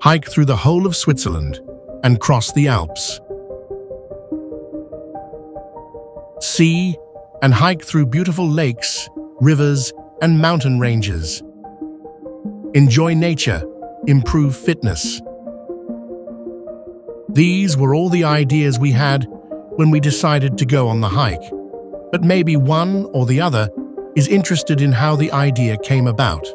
hike through the whole of Switzerland, and cross the Alps. See and hike through beautiful lakes, rivers, and mountain ranges. Enjoy nature, improve fitness. These were all the ideas we had when we decided to go on the hike, but maybe one or the other is interested in how the idea came about.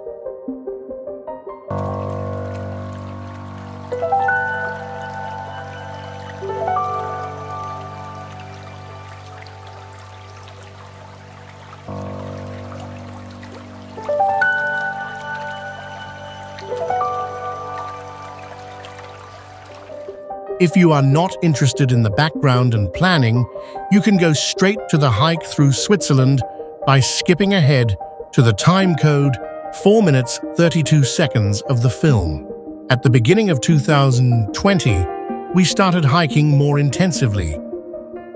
If you are not interested in the background and planning, you can go straight to the hike through Switzerland by skipping ahead to the time code 4 minutes 32 seconds of the film. At the beginning of 2020, we started hiking more intensively.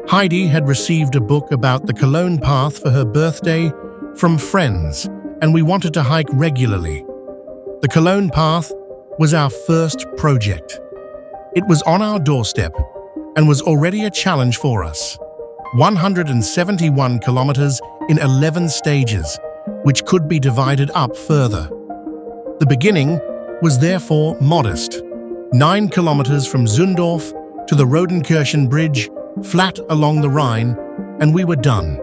Heidi had received a book about the Cologne path for her birthday from friends, and we wanted to hike regularly. The Cologne path was our first project. It was on our doorstep and was already a challenge for us. 171 kilometers in 11 stages, which could be divided up further. The beginning was therefore modest. 9 kilometers from Zündorf to the Rodenkirchen Bridge, flat along the Rhine, and we were done.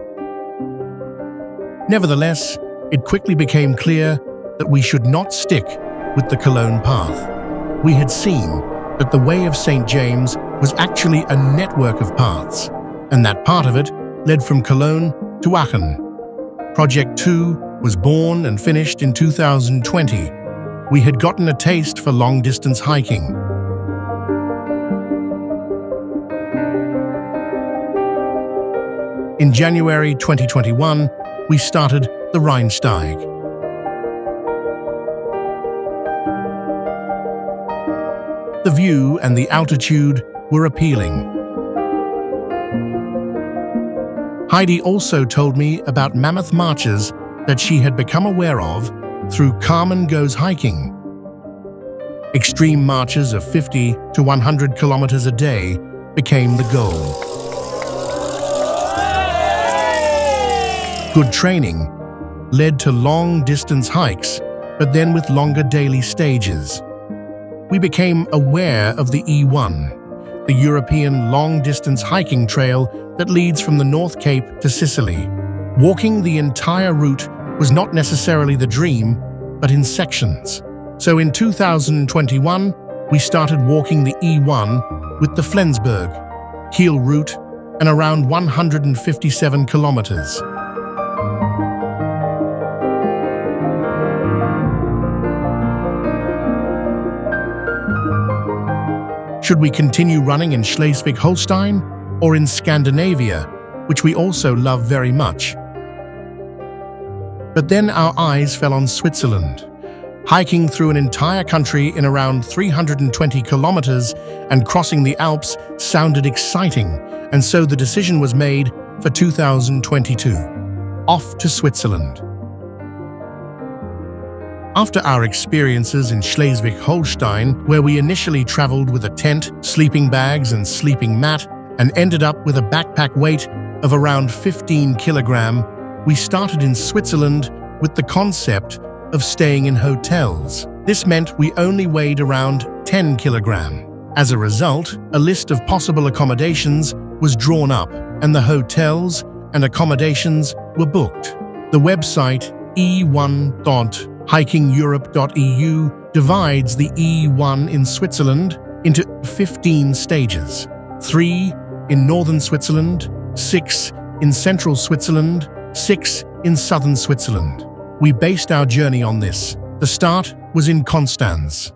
Nevertheless, it quickly became clear that we should not stick with the Cologne path. We had seen that the Way of St. James was actually a network of paths, and that part of it led from Cologne to Aachen. Project 2 was born and finished in 2020. We had gotten a taste for long-distance hiking. In January 2021, we started the Rheinsteig. The view and the altitude were appealing. Heidi also told me about mammoth marches that she had become aware of through Carmen Goes Hiking. Extreme marches of 50 to 100 kilometers a day became the goal. Good training led to long-distance hikes, but then with longer daily stages. We became aware of the E1, the European long-distance hiking trail that leads from the North Cape to Sicily. Walking the entire route was not necessarily the dream, but in sections. So in 2021, we started walking the E1 with the Flensburg, Cheel route, and around 157 kilometers. Should we continue running in Schleswig-Holstein or in Scandinavia, which we also love very much? But then our eyes fell on Switzerland. Hiking through an entire country in around 320 kilometers and crossing the Alps sounded exciting, and so the decision was made for 2022. Off to Switzerland. After our experiences in Schleswig-Holstein, where we initially traveled with a tent, sleeping bags, and sleeping mat, and ended up with a backpack weight of around 15 kilograms, we started in Switzerland with the concept of staying in hotels. This meant we only weighed around 10 kilograms. As a result, a list of possible accommodations was drawn up, and the hotels and accommodations were booked. The website e1.hikingeurope.eu divides the E1 in Switzerland into 15 stages: 3 in northern Switzerland, 6 in central Switzerland, 6 in southern Switzerland. We based our journey on this. The start was in Konstanz.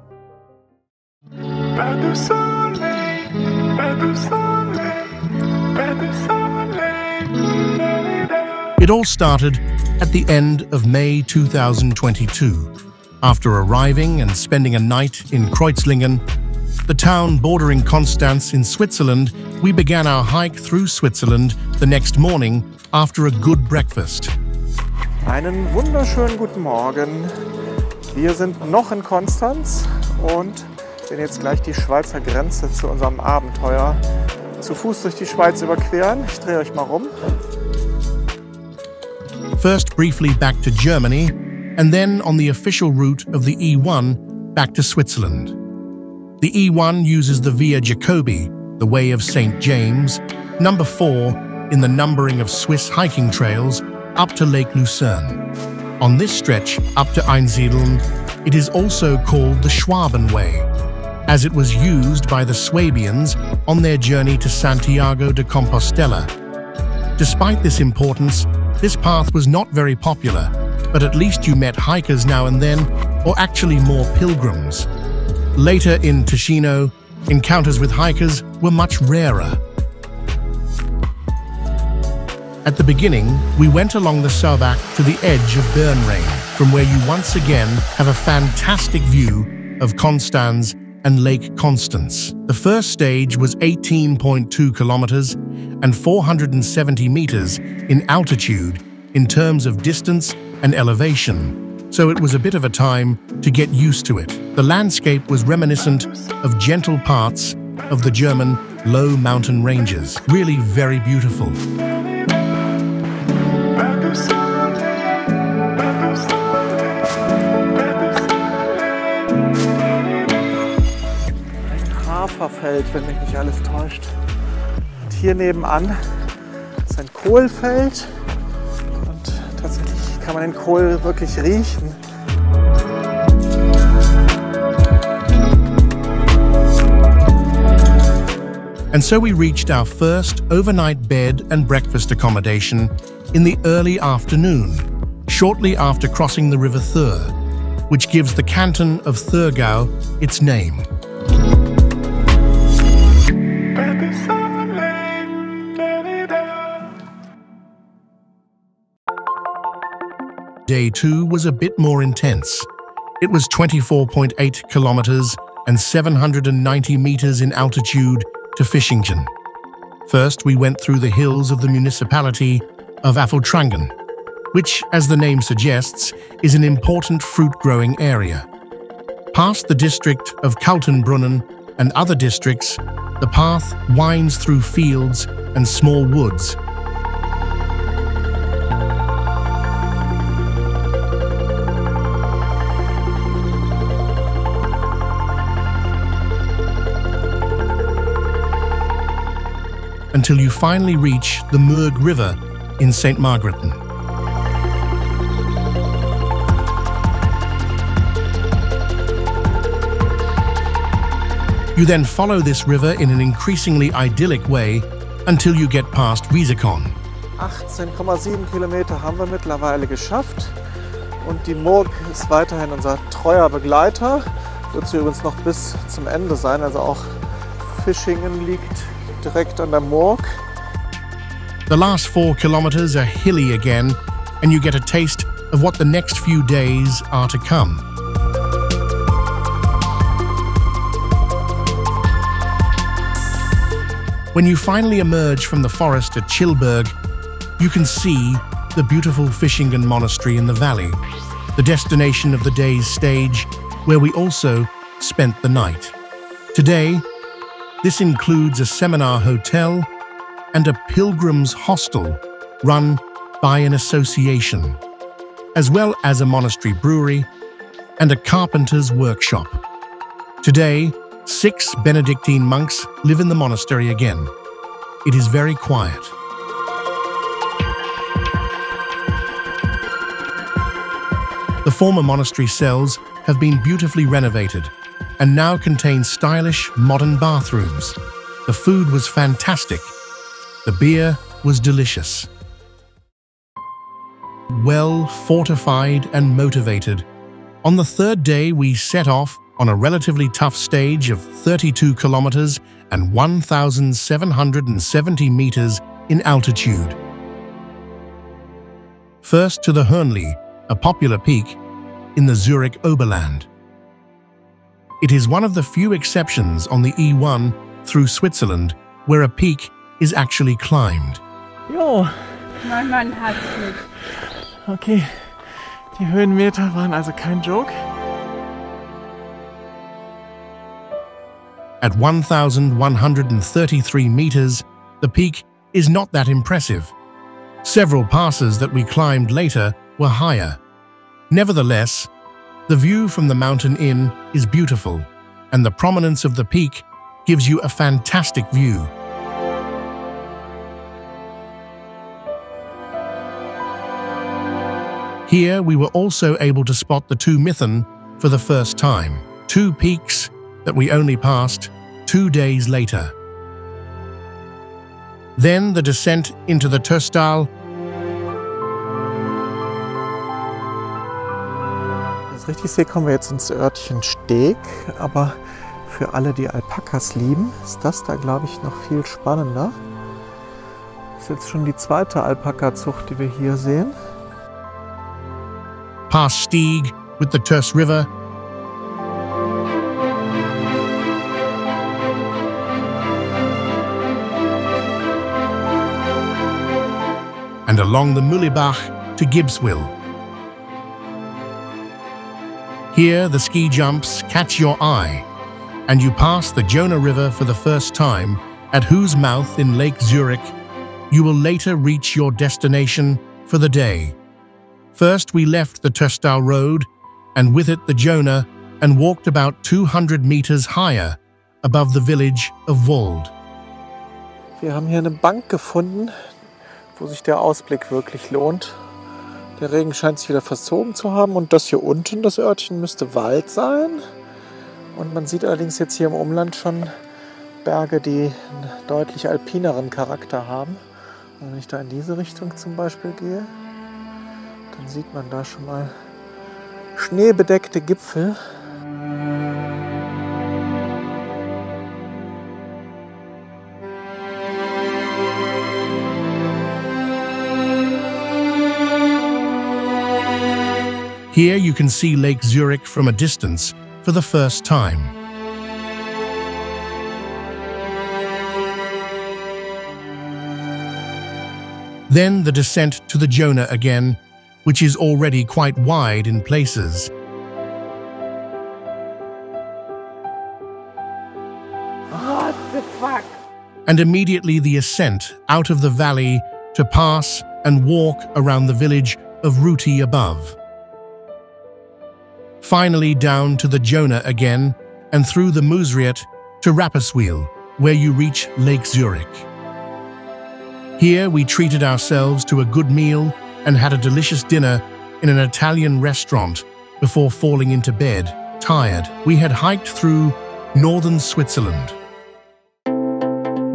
It all started at the end of May 2022. After arriving and spending a night in Kreuzlingen, the town bordering Konstanz in Switzerland, we began our hike through Switzerland the next morning after a good breakfast. Einen wunderschönen guten Morgen. Wir sind noch in Konstanz und denn jetzt gleich die Schweizer Grenze zu unserem Abenteuer. Zu Fuß durch die Schweiz überqueren. Ich drehe euch mal rum. First briefly back to Germany, and then on the official route of the E1 back to Switzerland. The E1 uses the Via Jacobi, the Way of St. James, number 4 in the numbering of Swiss hiking trails, up to Lake Lucerne. On this stretch up to Einsiedeln, it is also called the Schwaben Way, as it was used by the Swabians on their journey to Santiago de Compostela. Despite this importance, this path was not very popular, but at least you met hikers now and then, or actually more pilgrims. Later in Ticino, encounters with hikers were much rarer. At the beginning, we went along the Saubach to the edge of Bernrain, from where you once again have a fantastic view of Konstanz and Lake Constance. The first stage was 18.2 kilometers and 470 meters in altitude in terms of distance and elevation, so it was a bit of a time to get used to it. The landscape was reminiscent of gentle parts of the German low mountain ranges. Really very beautiful. Haferfeld, wenn mich nicht alles täuscht. Und hier nebenan ist ein Kohlfeld und tatsächlich kann man den Kohl wirklich riechen. And so we reached our first overnight bed and breakfast accommodation in the early afternoon, shortly after crossing the River Thur, which gives the canton of Thurgau its name. Day 2 was a bit more intense. It was 24.8 kilometers and 790 meters in altitude to Fischingen. First, we went through the hills of the municipality of Affeltrangen, which, as the name suggests, is an important fruit-growing area. Past the district of Kaltenbrunnen and other districts, the path winds through fields and small woods. Until you finally reach the Murg River in St. Margrethen. You then follow this river in an increasingly idyllic way until you get past Wiesekon. 18,7 Kilometer haben wir mittlerweile geschafft und die Murg ist weiterhin unser treuer Begleiter. Wird sie übrigens noch bis zum Ende sein, also auch Fischingen liegt direkt an der Murg. The last 4 kilometers are hilly again, and you get a taste of what the next few days are to come. When you finally emerge from the forest at Chilberg, you can see the beautiful Fischingen Monastery in the valley, the destination of the day's stage, where we also spent the night. Today, this includes a seminar hotel and a pilgrim's hostel run by an association, as well as a monastery brewery and a carpenter's workshop. Today, 6 Benedictine monks live in the monastery again. It is very quiet. The former monastery cells have been beautifully renovated and now contain stylish, modern bathrooms. The food was fantastic. The beer was delicious. Well fortified and motivated, on the 3rd day we set off on a relatively tough stage of 32 kilometers and 1,770 meters in altitude. First to the Hörnli, a popular peak in the Zurich Oberland. It is one of the few exceptions on the E1 through Switzerland where a peak is actually climbed. Jo. Mein Mann hat's nicht. Okay, die Höhenmeter waren also kein Joke. At 1,133 meters, the peak is not that impressive. Several passes that we climbed later were higher. Nevertheless, the view from the mountain inn is beautiful, and the prominence of the peak gives you a fantastic view. Here we were also able to spot the two Mython for the first time, two peaks that we only passed 2 days later. Then the descent into the Töstal. Wenn ich es richtig sehe, kommen wir jetzt ins Örtchen Steg, aber für alle, die Alpakas lieben, ist das da, glaube ich, noch viel spannender. Das ist jetzt schon die zweite Alpaka-Zucht, die wir hier sehen. Past Steg with the Tös River. And along the Mühlebach to Gibbswil. Here the ski jumps catch your eye, and you pass the Jonah River for the first time, at whose mouth in Lake Zurich you will later reach your destination for the day. First we left the Töstal Road, and with it the Jonah, and walked about 200 meters higher above the village of Wold. Wir haben hier eine Bank gefunden, wo sich der Ausblick wirklich lohnt. Der Regen scheint sich wieder verzogen zu haben und das hier unten, das Örtchen, müsste Wald sein. Und man sieht allerdings jetzt hier im Umland schon Berge, die einen deutlich alpineren Charakter haben. Und wenn ich da in diese Richtung zum Beispiel gehe, dann sieht man da schon mal schneebedeckte Gipfel. Here you can see Lake Zurich from a distance for the first time. Then the descent to the Jonah again, which is already quite wide in places. What the fuck? And immediately the ascent out of the valley to pass and walk around the village of Ruti above. Finally down to the Jonah again and through the Musriat to Rapperswil, where you reach Lake Zurich. Here we treated ourselves to a good meal and had a delicious dinner in an Italian restaurant before falling into bed, tired. We had hiked through northern Switzerland.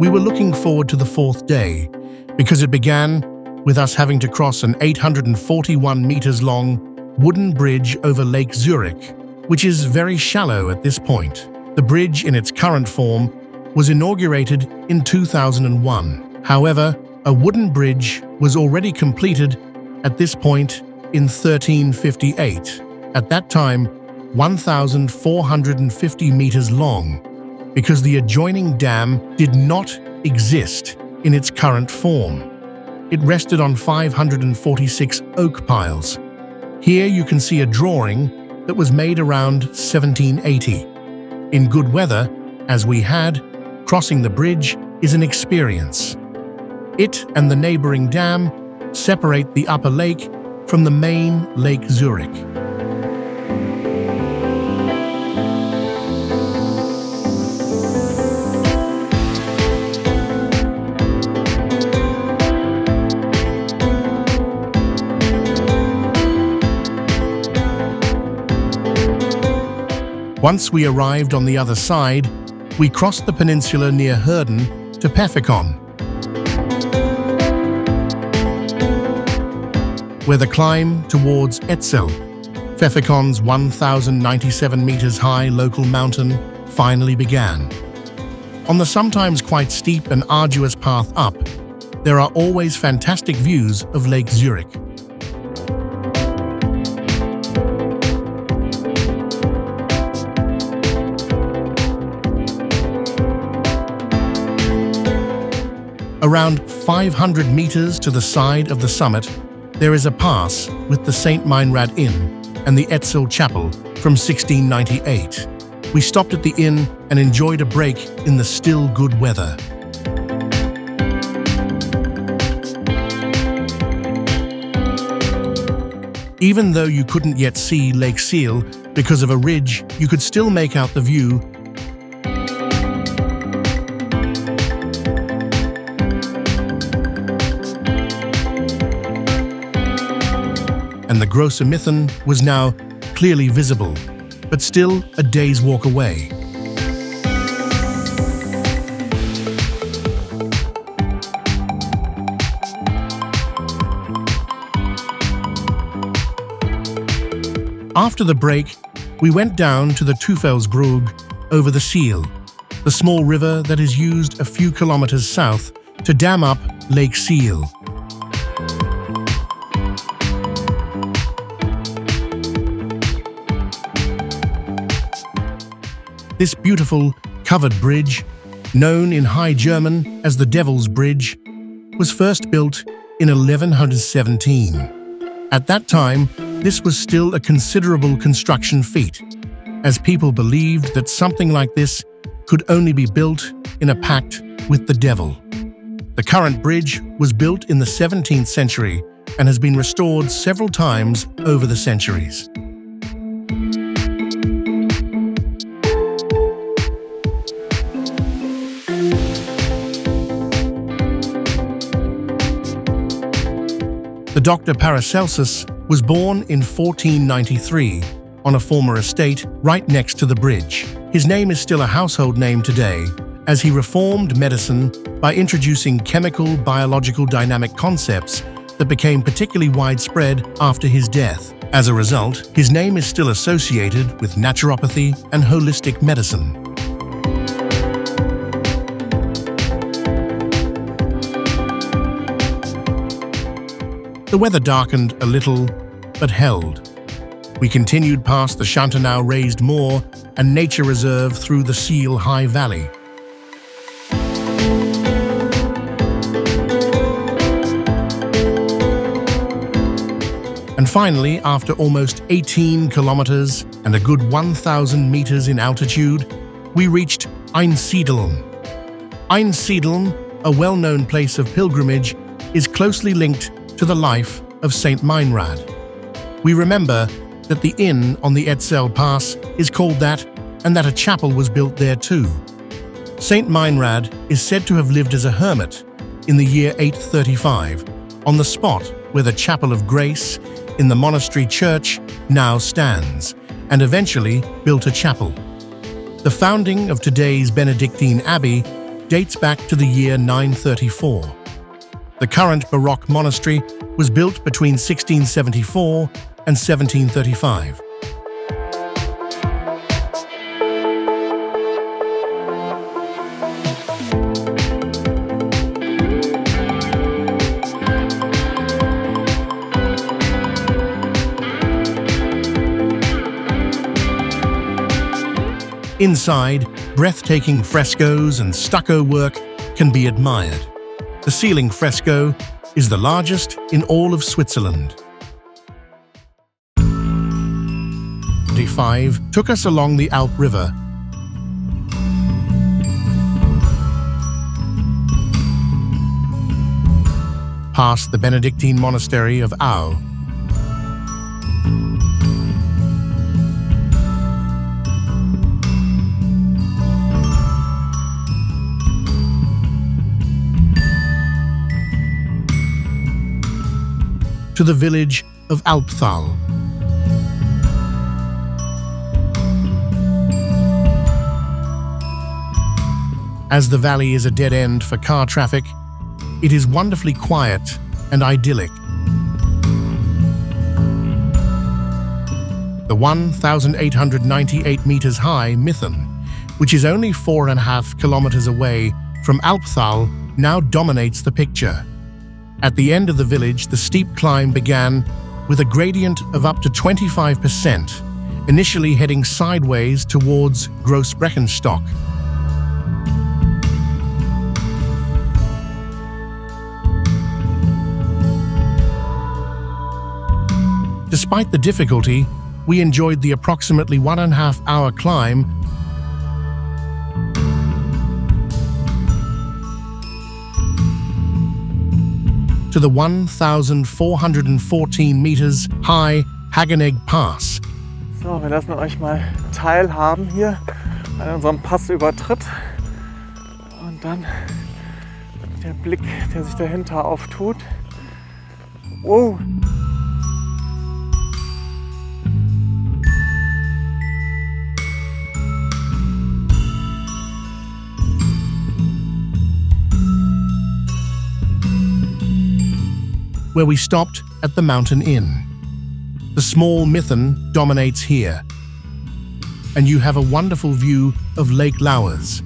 We were looking forward to the fourth day because it began with us having to cross an 841 meters long wooden bridge over Lake Zurich, which is very shallow at this point. The bridge in its current form was inaugurated in 2001. However, a wooden bridge was already completed at this point in 1358, at that time 1,450 meters long, because the adjoining dam did not exist in its current form. It rested on 546 oak piles. Here you can see a drawing that was made around 1780. In good weather, as we had, crossing the bridge is an experience. It and the neighboring dam separate the upper lake from the main Lake Zurich. Once we arrived on the other side, we crossed the peninsula near Herden to Pfäffikon, where the climb towards Etzel, Pfäffikon's 1,097 meters high local mountain, finally began. On the sometimes quite steep and arduous path up, there are always fantastic views of Lake Zurich. Around 500 meters to the side of the summit, there is a pass with the St. Meinrad Inn and the Etzel Chapel from 1698. we stopped at the inn and enjoyed a break in the still good weather. Even though you couldn't yet see Lake Cheel because of a ridge, you could still make out the view. And the Große Mitten was now clearly visible, but still a day's walk away. After the break, we went down to the Teufelsbrug over the Cheel, the small river that is used a few kilometers south to dam up Lake Cheel. This beautiful, covered bridge, known in High German as the Devil's Bridge, was first built in 1117. At that time, this was still a considerable construction feat, as people believed that something like this could only be built in a pact with the devil. The current bridge was built in the 17th century and has been restored several times over the centuries. The Dr. Paracelsus was born in 1493 on a former estate right next to the bridge. His name is still a household name today, as he reformed medicine by introducing chemical, biological dynamic concepts that became particularly widespread after his death. As a result, his name is still associated with naturopathy and holistic medicine. The weather darkened a little, but held. We continued past the Chantenau Raised Moor and Nature Reserve through the Cheel High Valley. And finally, after almost 18 kilometers and a good 1,000 meters in altitude, we reached Einsiedeln. Einsiedeln, a well-known place of pilgrimage, is closely linked to the life of Saint Meinrad. We remember that the inn on the Etzel Pass is called that, and that a chapel was built there too. Saint Meinrad is said to have lived as a hermit in the year 835, on the spot where the Chapel of Grace in the monastery church now stands, and eventually built a chapel. The founding of today's Benedictine Abbey dates back to the year 934. The current Baroque monastery was built between 1674 and 1735. Inside, breathtaking frescoes and stucco work can be admired. The ceiling fresco is the largest in all of Switzerland. Day 5 took us along the Alp River. Past the Benedictine monastery of Au. To the village of Alpthal. As the valley is a dead end for car traffic, it is wonderfully quiet and idyllic. The 1,898 meters high Mitten, which is only 4.5 kilometers away from Alpthal, now dominates the picture. At the end of the village, the steep climb began with a gradient of up to 25%, initially heading sideways towards Großbreckenstock. Despite the difficulty, we enjoyed the approximately 1.5-hour climb to the 1,414 meters high Hagenegg Pass. So, wir lassen euch mal teilhaben hier an unserem Passübertritt. Und dann der Blick, der sich dahinter auftut. Wow! Where we stopped at the Mountain Inn. The small Mithun dominates here, and you have a wonderful view of Lake Lowers.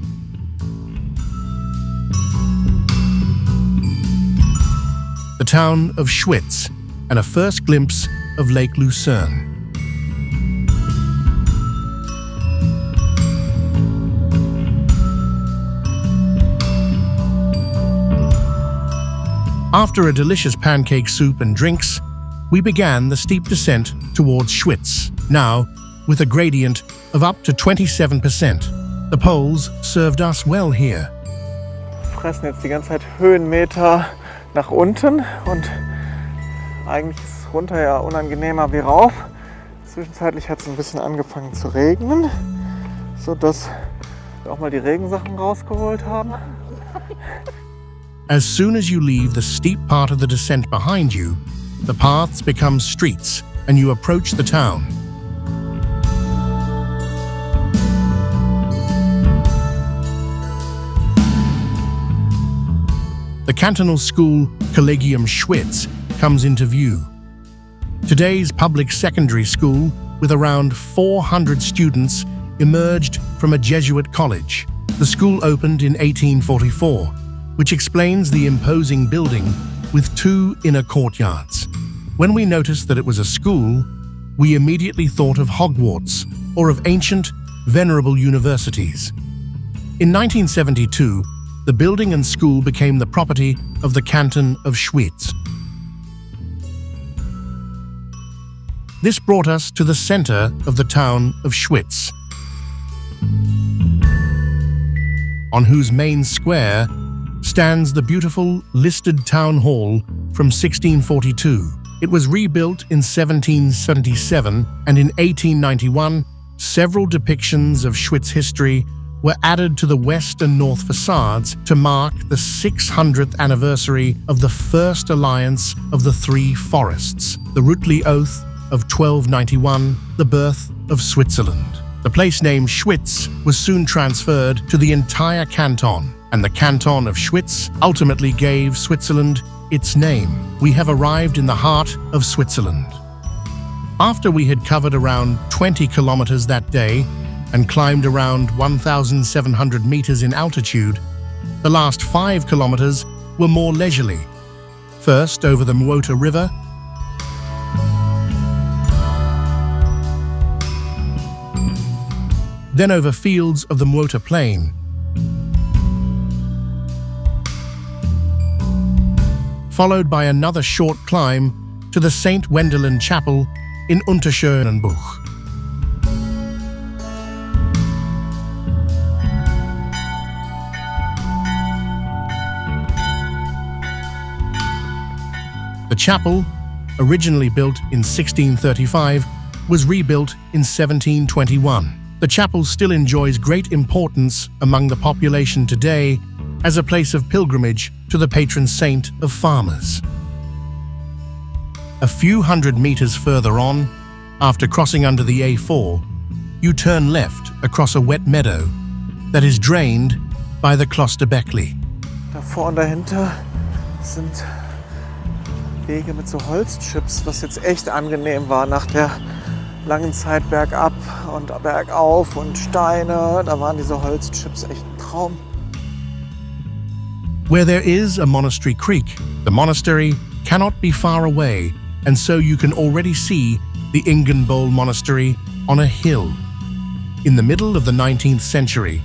The town of Schwyz, and a first glimpse of Lake Lucerne. After a delicious pancake soup and drinks, we began the steep descent towards Schwyz, now with a gradient of up to 27%. The Poles served us well here. Wir fressen jetzt die ganze Zeit Höhenmeter nach unten und eigentlich ist es runter ja unangenehmer wie rauf. Zwischenzeitlich hat es ein bisschen angefangen zu regnen, sodass wir auch mal die Regensachen rausgeholt haben. As soon as you leave the steep part of the descent behind you, the paths become streets and you approach the town. The cantonal school Collegium Schwyz comes into view. Today's public secondary school, with around 400 students, emerged from a Jesuit college. The school opened in 1844. Which explains the imposing building with 2 inner courtyards. When we noticed that it was a school, we immediately thought of Hogwarts or of ancient, venerable universities. In 1972, the building and school became the property of the canton of Schwyz. This brought us to the center of the town of Schwyz, on whose main square stands the beautiful listed town hall from 1642. It was rebuilt in 1777, and in 1891, several depictions of Schwyz history were added to the west and north facades to mark the 600th anniversary of the first alliance of the 3 forests, the Rütli Oath of 1291, the birth of Switzerland. The place name Schwyz was soon transferred to the entire canton, and the canton of Schwyz ultimately gave Switzerland its name. We have arrived in the heart of Switzerland. After we had covered around 20 kilometers that day and climbed around 1,700 meters in altitude, the last 5 kilometers were more leisurely. First over the Morcote River, then over fields of the Morcote Plain, followed by another short climb to the St. Wendelin Chapel in Unterschönenbuch. The chapel, originally built in 1635, was rebuilt in 1721. The chapel still enjoys great importance among the population today as a place of pilgrimage to the patron saint of farmers. A few hundred meters further on, after crossing under the A4, you turn left across a wet meadow that is drained by the Klosterbeckli. Davor und dahinter sind Wege mit so Holzchips, was jetzt echt angenehm war nach der langen Zeit bergab und bergauf und Steine. Da waren diese Holzchips echt ein Traum. Where there is a monastery creek, the monastery cannot be far away, and so you can already see the Ingenbol Monastery on a hill. In the middle of the 19th century,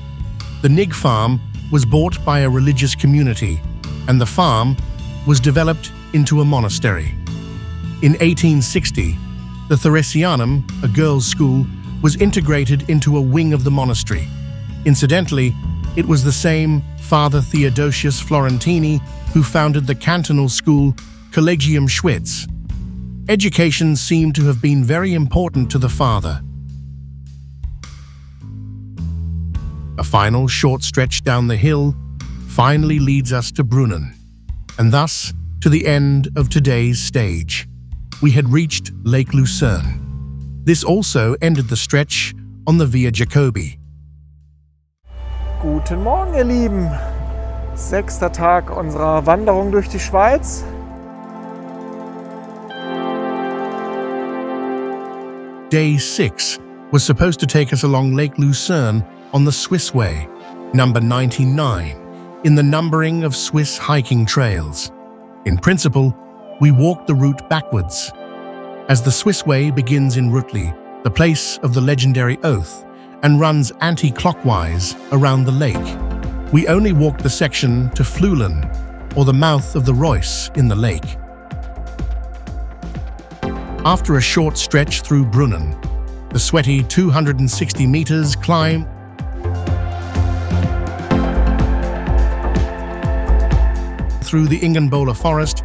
the Nig farm was bought by a religious community, and the farm was developed into a monastery. In 1860, the Theresianum, a girls' school, was integrated into a wing of the monastery. Incidentally, it was the same Father Theodosius Florentini who founded the cantonal school Collegium Schwyz. Education seemed to have been very important to the father. A final short stretch down the hill finally leads us to Brunnen, and thus to the end of today's stage. We had reached Lake Lucerne. This also ended the stretch on the Via Jacobi. Guten Morgen, ihr Lieben! 6. Tag unserer Wanderung durch die Schweiz. Day 6 was supposed to take us along Lake Lucerne on the Swiss Way, number 99, in the numbering of Swiss hiking trails. In principle, we walked the route backwards, as the Swiss Way begins in Rütli, the place of the legendary oath, and runs anti-clockwise around the lake. We only walked the section to Flüelen, or the mouth of the Reuss in the lake. After a short stretch through Brunnen, the sweaty 260 meters climb through the Ingenbola forest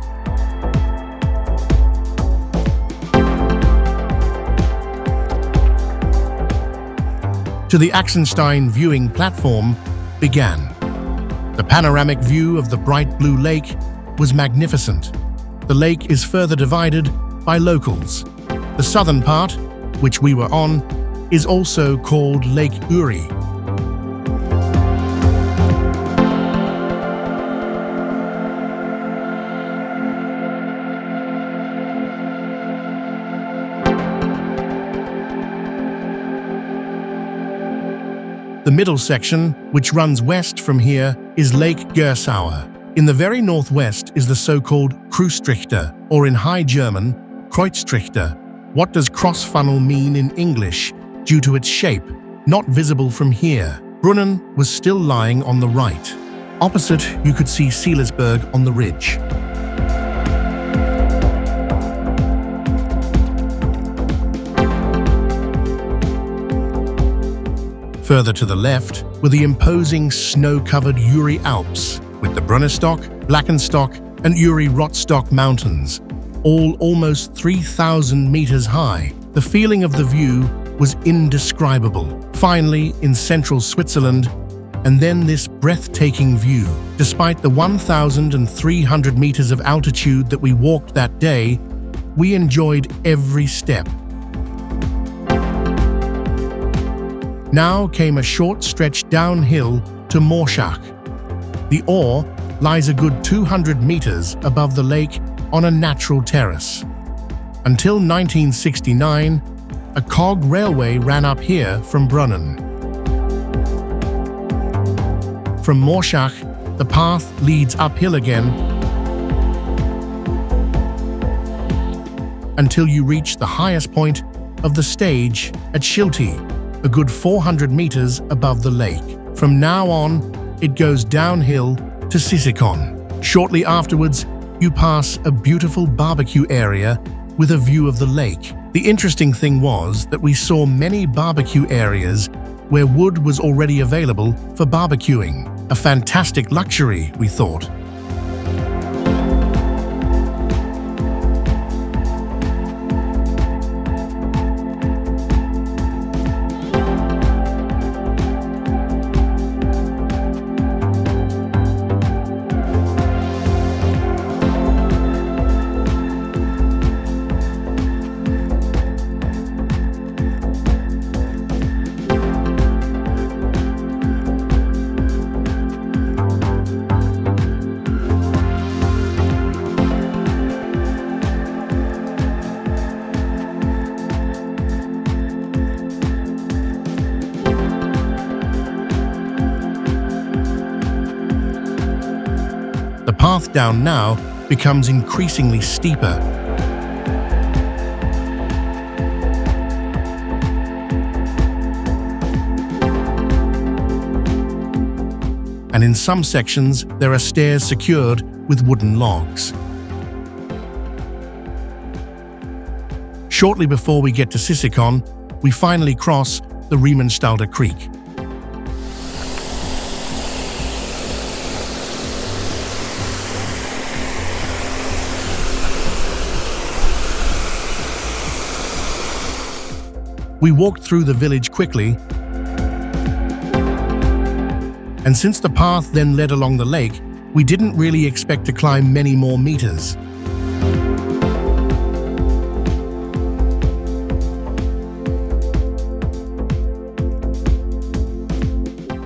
to the Axenstein viewing platform began. The panoramic view of the bright blue lake was magnificent. The lake is further divided by locals. The southern part, which we were on, is also called Lake Uri. The middle section, which runs west from here, is Lake Gersauer. In the very northwest is the so-called Krustrichter, or in High German, Kreuztrichter. What does cross-funnel mean in English, due to its shape, not visible from here? Brunnen was still lying on the right. Opposite, you could see Seelisberg on the ridge. Further to the left were the imposing snow-covered Uri Alps, with the Brunnerstock, Blackenstock, and Uri-Rottstock mountains, all almost 3,000 meters high. The feeling of the view was indescribable. Finally, in central Switzerland, and then this breathtaking view. Despite the 1,300 meters of altitude that we walked that day, we enjoyed every step. Now came a short stretch downhill to Morschach. The Ore lies a good 200 meters above the lake on a natural terrace. Until 1969, a cog railway ran up here from Brunnen. From Morschach, the path leads uphill again until you reach the highest point of the stage at Cheel, a good 400 meters above the lake. From now on, it goes downhill to Sisikon. Shortly afterwards, you pass a beautiful barbecue area with a view of the lake. The interesting thing was that we saw many barbecue areas where wood was already available for barbecuing. A fantastic luxury, we thought. The path down now becomes increasingly steeper. And in some sections, there are stairs secured with wooden logs. Shortly before we get to Sisikon, we finally cross the Riemenstalder Creek. We walked through the village quickly, and since the path then led along the lake, we didn't really expect to climb many more meters.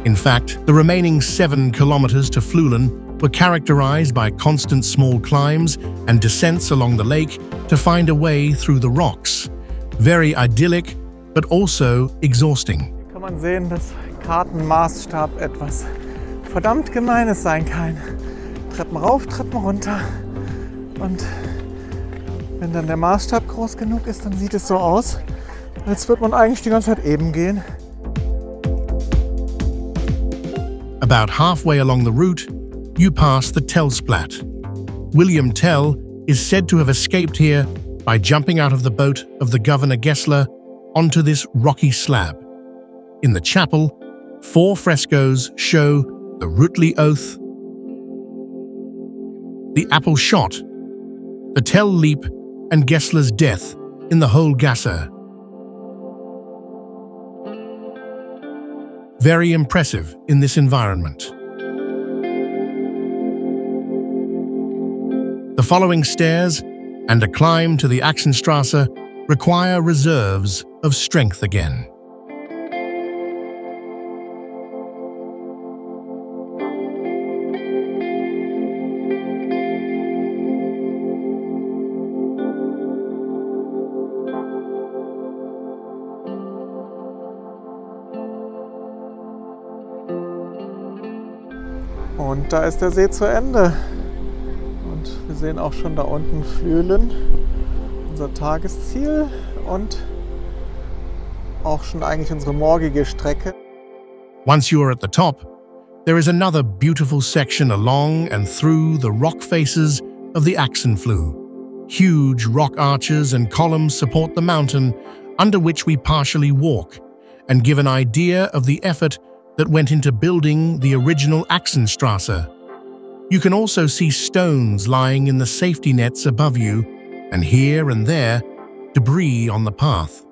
In fact, the remaining 7 kilometers to Fulero were characterized by constant small climbs and descents along the lake to find a way through the rocks. Very idyllic, but also exhausting. Hier kann man sehen, dass Kartenmaßstab etwas verdammt Gemeines sein kann. Treppen rauf, Treppen runter. Und wenn dann der Maßstab groß genug ist, dann sieht es so aus, als würde man eigentlich die ganze Zeit eben gehen. About halfway along the route, you pass the Tell Splat. William Tell is said to have escaped here by jumping out of the boat of the Governor Gessler onto this rocky slab. In the chapel, 4 frescoes show the Rutli Oath, the Apple Shot, the Tell Leap, and Gessler's death in the whole Gasse. Very impressive in this environment. The following stairs and a climb to the Axenstrasse require reserves of strength again. Und da ist der See zu Ende. Und wir sehen auch schon da unten Fulero, unser Tagesziel und auch schon eigentlich unsere morgige Strecke. Once you are at the top, there is another beautiful section along and through the rock faces of the Axenfluh. Huge rock arches and columns support the mountain under which we partially walk and give an idea of the effort that went into building the original Axenstrasse. You can also see stones lying in the safety nets above you, and here and there, debris on the path.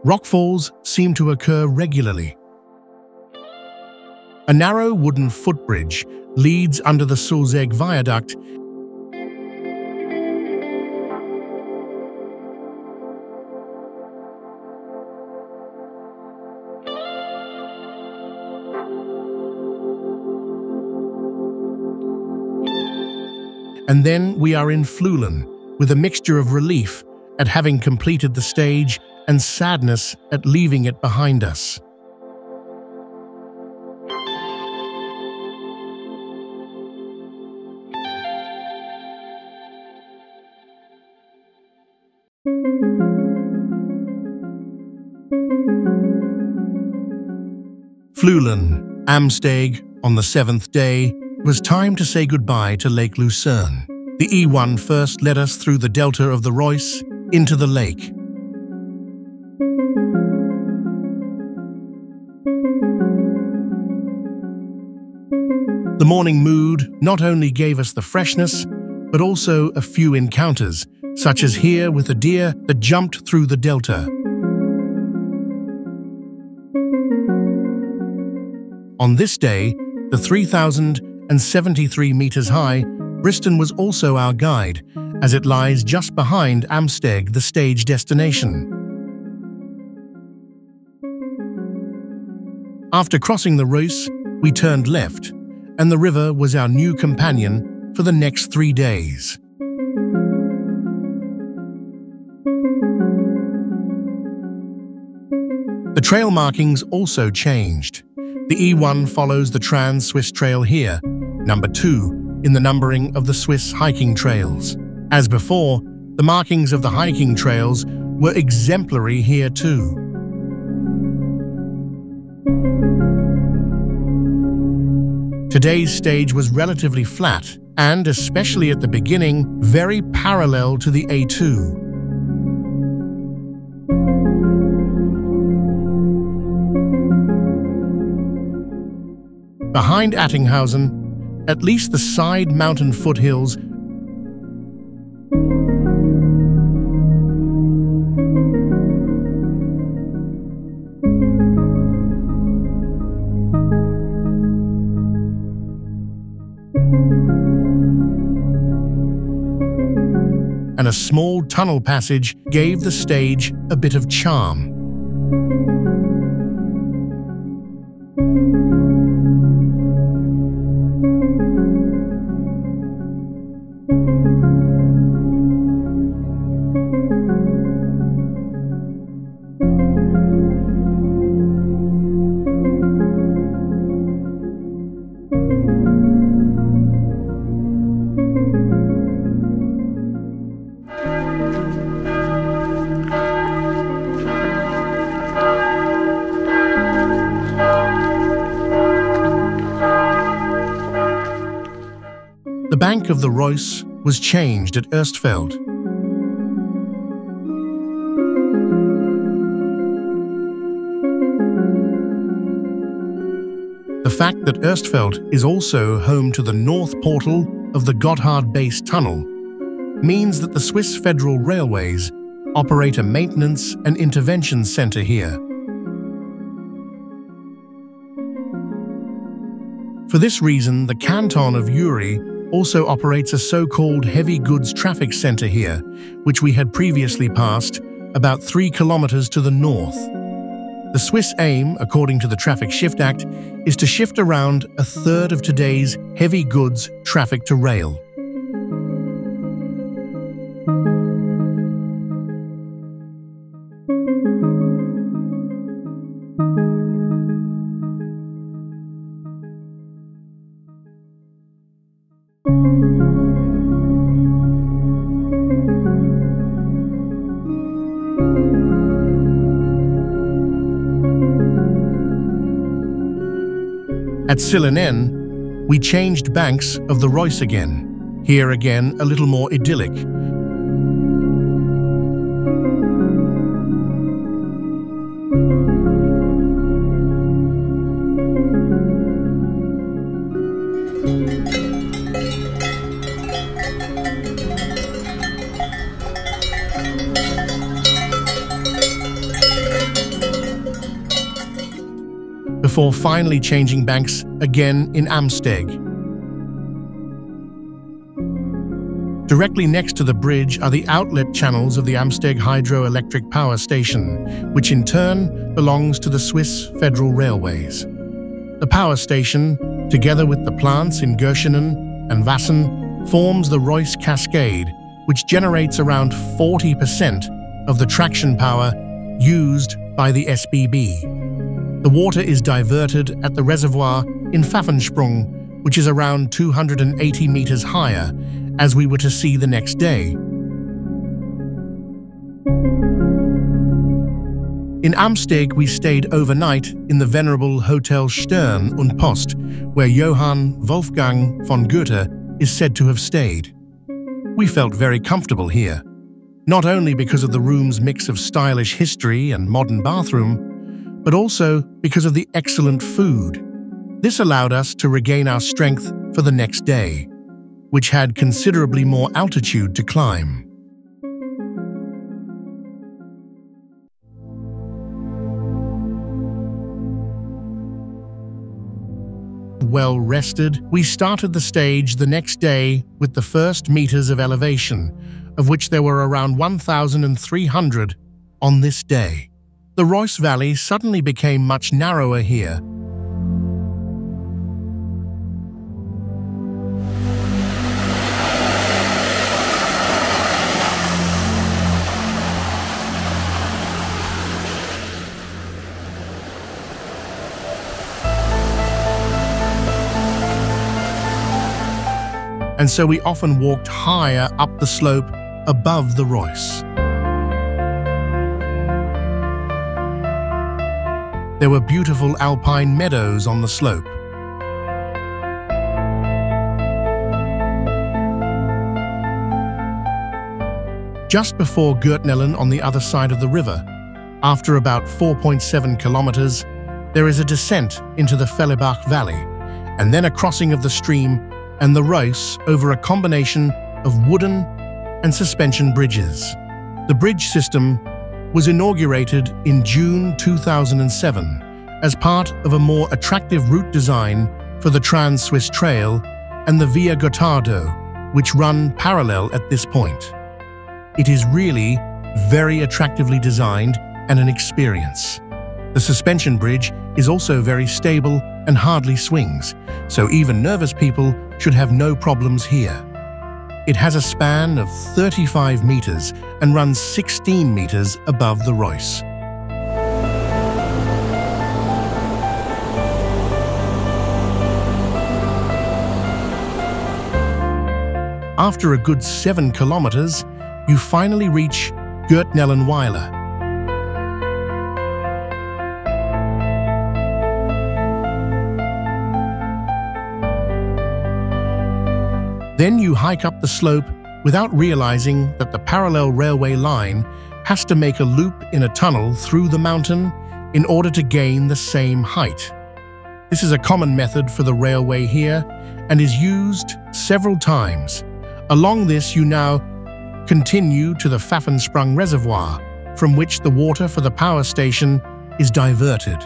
Rockfalls seem to occur regularly. A narrow wooden footbridge leads under the Sulzeg Viaduct and then we are in Fulero, with a mixture of relief at having completed the stage and sadness at leaving it behind us. Fulero, Amsteg, on the 7th day, it was time to say goodbye to Lake Lucerne. The E1 first led us through the delta of the Reuss into the lake. The morning mood not only gave us the freshness, but also a few encounters, such as here with a deer that jumped through the delta. On this day, the 3,073 meters high, Briston was also our guide, as it lies just behind Amsteg, the stage destination. After crossing the Reuss, we turned left, and the river was our new companion for the next 3 days. The trail markings also changed. The E1 follows the Trans-Swiss Trail here, number 2 in the numbering of the Swiss hiking trails. As before, the markings of the hiking trails were exemplary here too. Today's stage was relatively flat and, especially at the beginning, very parallel to the A2. Behind Attinghausen, at least the side mountain foothills and a small tunnel passage gave the stage a bit of charm. The bank of the Reuss was changed at Erstfeld. The fact that Erstfeld is also home to the north portal of the Gotthard Base Tunnel means that the Swiss Federal Railways operate a maintenance and intervention center here. For this reason, the canton of Uri also operates a so-called heavy goods traffic center here, which we had previously passed about 3 kilometers to the north. The Swiss aim, according to the Traffic Shift Act, is to shift around a third of today's heavy goods traffic to rail. At Silenen, we changed banks of the Reuss again, here again a little more idyllic. Before finally changing banks again in Amsteg. Directly next to the bridge are the outlet channels of the Amsteg hydroelectric power station, which in turn belongs to the Swiss Federal Railways. The power station, together with the plants in Göschenen and Wassen, forms the Reuss Cascade, which generates around 40% of the traction power used by the SBB. The water is diverted at the reservoir in Pfaffensprung, which is around 280 meters higher, as we were to see the next day. In Amsteg, we stayed overnight in the venerable Hotel Stern und Post, where Johann Wolfgang von Goethe is said to have stayed. We felt very comfortable here, not only because of the room's mix of stylish history and modern bathroom, but also because of the excellent food. This allowed us to regain our strength for the next day, which had considerably more altitude to climb. Well rested, we started the stage the next day with the first meters of elevation, of which there were around 1,300 on this day. The Reuss Valley suddenly became much narrower here. And so we often walked higher up the slope above the Reuss. There were beautiful alpine meadows on the slope. Just before Gürtnellen on the other side of the river, after about 4.7 kilometers, there is a descent into the Fellebach Valley, and then a crossing of the stream and the Reuss over a combination of wooden and suspension bridges. The bridge system was inaugurated in June 2007 as part of a more attractive route design for the Trans-Swiss Trail and the Via Gottardo, which run parallel at this point. It is really very attractively designed and an experience. The suspension bridge is also very stable and hardly swings, so even nervous people should have no problems here. It has a span of 35 meters and runs 16 meters above the Reuss. After a good 7 kilometers, you finally reach Gürtnellenweiler. Then you hike up the slope without realizing that the parallel railway line has to make a loop in a tunnel through the mountain in order to gain the same height. This is a common method for the railway here and is used several times. Along this, you now continue to the Pfaffensprung Reservoir, from which the water for the power station is diverted.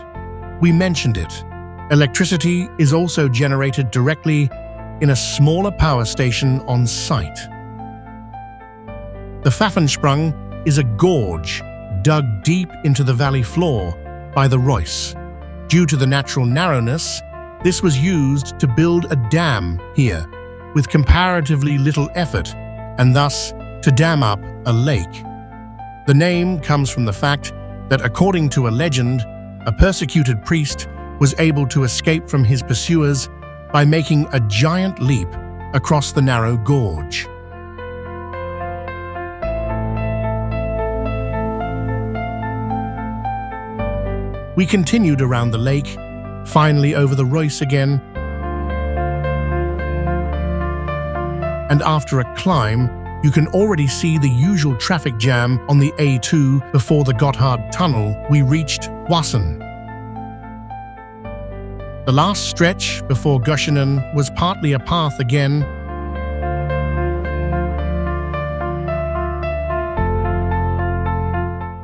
We mentioned it. Electricity is also generated directly in a smaller power station on site. The Pfaffensprung is a gorge dug deep into the valley floor by the Reuss. Due to the natural narrowness, this was used to build a dam here with comparatively little effort, and thus to dam up a lake. The name comes from the fact that, according to a legend, a persecuted priest was able to escape from his pursuers by making a giant leap across the narrow gorge. We continued around the lake, finally over the Reuss again, and after a climb, you can already see the usual traffic jam on the A2 before the Gotthard Tunnel. We reached Wassen. The last stretch before Göschenen was partly a path again,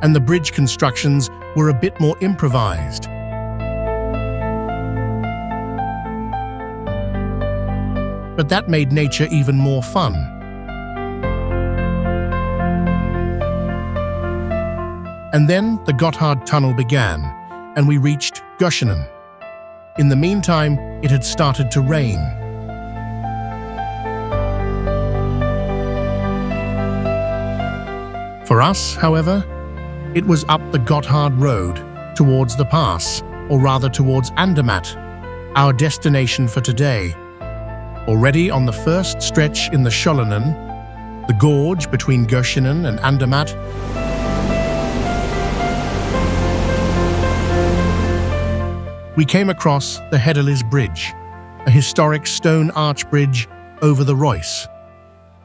and the bridge constructions were a bit more improvised. But that made nature even more fun. And then the Gotthard Tunnel began, and we reached Göschenen. In the meantime, it had started to rain. For us, however, it was up the Gotthard Road towards the pass, or rather towards Andermatt, our destination for today. Already on the first stretch in the Schollenen, the gorge between Göschenen and Andermatt, we came across the Hedderlis Bridge, a historic stone arch bridge over the Reuss.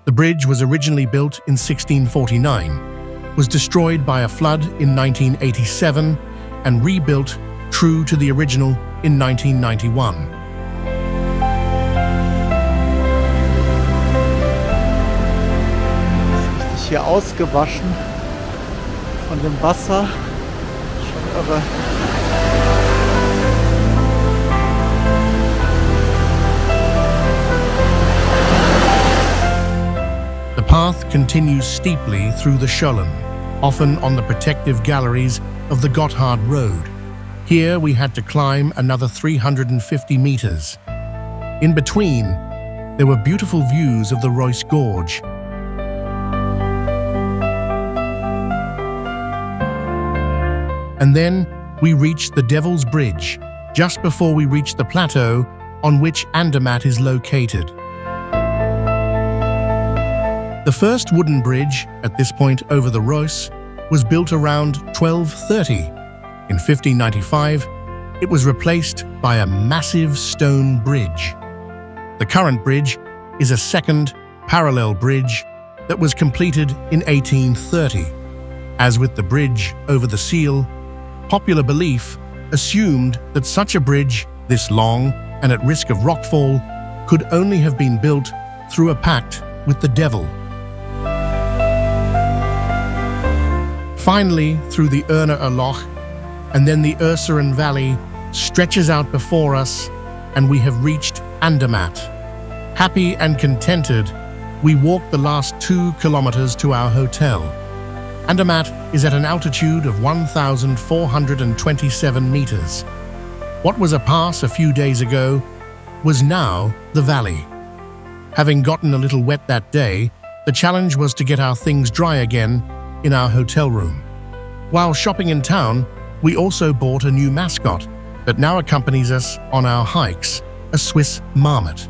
The bridge was originally built in 1649, was destroyed by a flood in 1987, and rebuilt true to the original in 1991. Hier ausgewaschen von dem Wasser. Schon irre. The path continues steeply through the Schollen, often on the protective galleries of the Gotthard Road. Here we had to climb another 350 meters. In between, there were beautiful views of the Reuss Gorge. And then we reached the Devil's Bridge, just before we reached the plateau on which Andermatt is located. The first wooden bridge at this point over the Reuss was built around 1230. In 1595, it was replaced by a massive stone bridge. The current bridge is a second parallel bridge that was completed in 1830. As with the bridge over the Cheel, popular belief assumed that such a bridge, this long and at risk of rockfall, could only have been built through a pact with the devil. Finally, through the Urner Loch, and then the Urseren Valley stretches out before us, and we have reached Andermatt. Happy and contented, we walked the last 2 kilometers to our hotel. Andermatt is at an altitude of 1,427 meters. What was a pass a few days ago was now the valley. Having gotten a little wet that day, the challenge was to get our things dry again in our hotel room. While shopping in town, we also bought a new mascot that now accompanies us on our hikes, a Swiss marmot.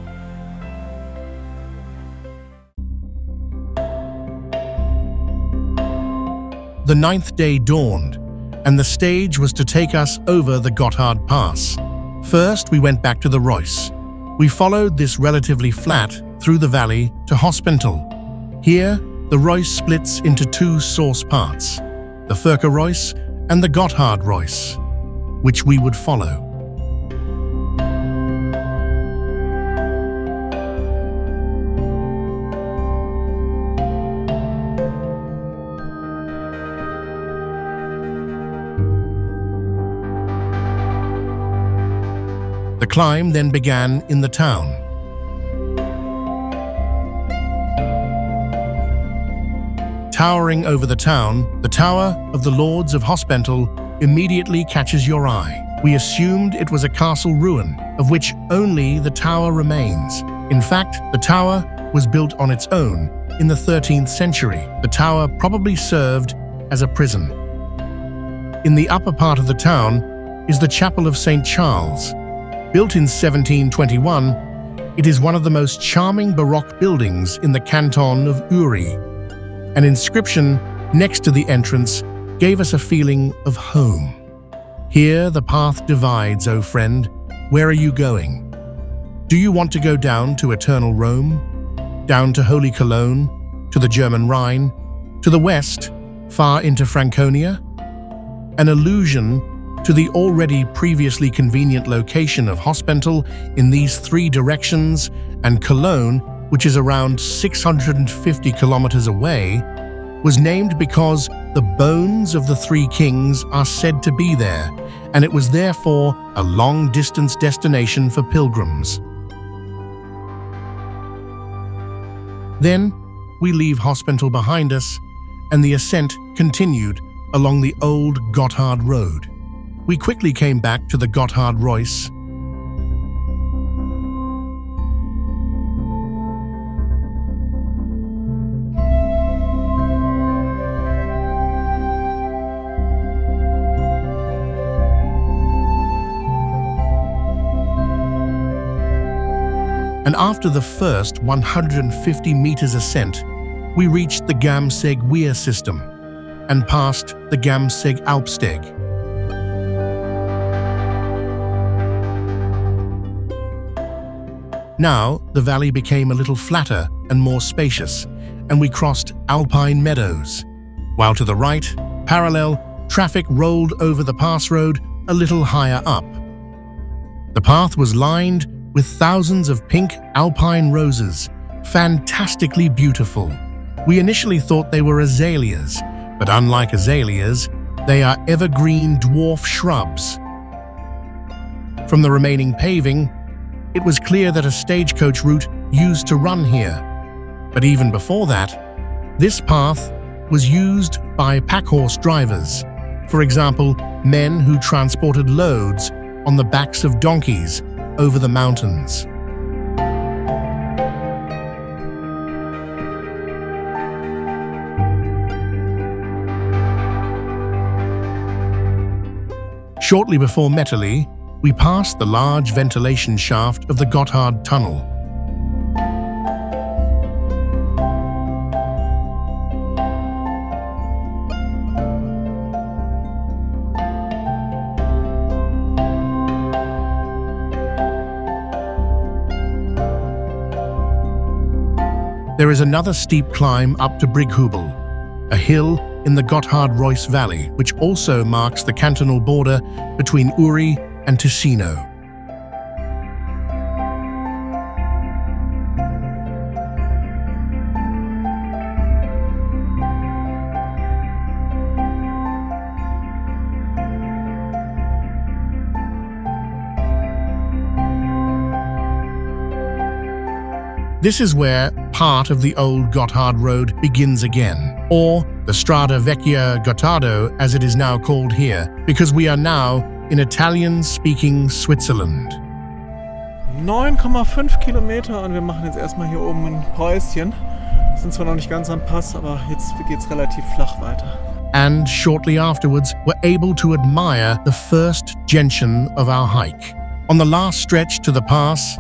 The 9th day dawned, and the stage was to take us over the Gotthard Pass. First, we went back to the Reuss. We followed this relatively flat through the valley to Hospental. Here, the Reuss splits into 2 source parts, the Furka Reuss and the Gotthard Reuss, which we would follow. The climb then began in the town. Towering over the town, the Tower of the Lords of Hospental immediately catches your eye. We assumed it was a castle ruin, of which only the tower remains. In fact, the tower was built on its own in the 13th century. The tower probably served as a prison. In the upper part of the town is the Chapel of St. Charles. Built in 1721, it is one of the most charming Baroque buildings in the canton of Uri. An inscription next to the entrance gave us a feeling of home. Here the path divides, oh friend. Where are you going? Do you want to go down to eternal Rome? Down to Holy Cologne? To the German Rhine? To the west, far into Franconia? An allusion to the already previously convenient location of Hospental in these 3 directions, and Cologne, which is around 650 kilometers away, was named because the bones of the 3 kings are said to be there, and it was therefore a long-distance destination for pilgrims. Then we leave Hospental behind us, and the ascent continued along the old Gotthard Road. We quickly came back to the Gotthard Reuss. And after the first 150 meters ascent, we reached the Gamseg Weir system and passed the Gamseg Alpsteg. Now, the valley became a little flatter and more spacious, and we crossed alpine meadows, while to the right, parallel, traffic rolled over the pass road a little higher up. The path was lined with thousands of pink alpine roses, fantastically beautiful. We initially thought they were azaleas, but unlike azaleas, they are evergreen dwarf shrubs. From the remaining paving, it was clear that a stagecoach route used to run here. But even before that, this path was used by packhorse drivers, for example, men who transported loads on the backs of donkeys over the mountains. Shortly before Metterley, we passed the large ventilation shaft of the Gotthard Tunnel. There is another steep climb up to Brighubel, a hill in the Gotthard Reuss Valley, which also marks the cantonal border between Uri and Ticino. This is where part of the old Gotthard Road begins again, or the Strada Vecchia Gottardo as it is now called here, because we are now in Italian-speaking Switzerland. 9,5 Kilometer und wir machen jetzt erstmal hier oben ein Päuschen. Wir sind zwar noch nicht ganz am Pass, aber jetzt geht's relativ flach weiter. And shortly afterwards, we're able to admire the first gentian of our hike. On the last stretch to the pass,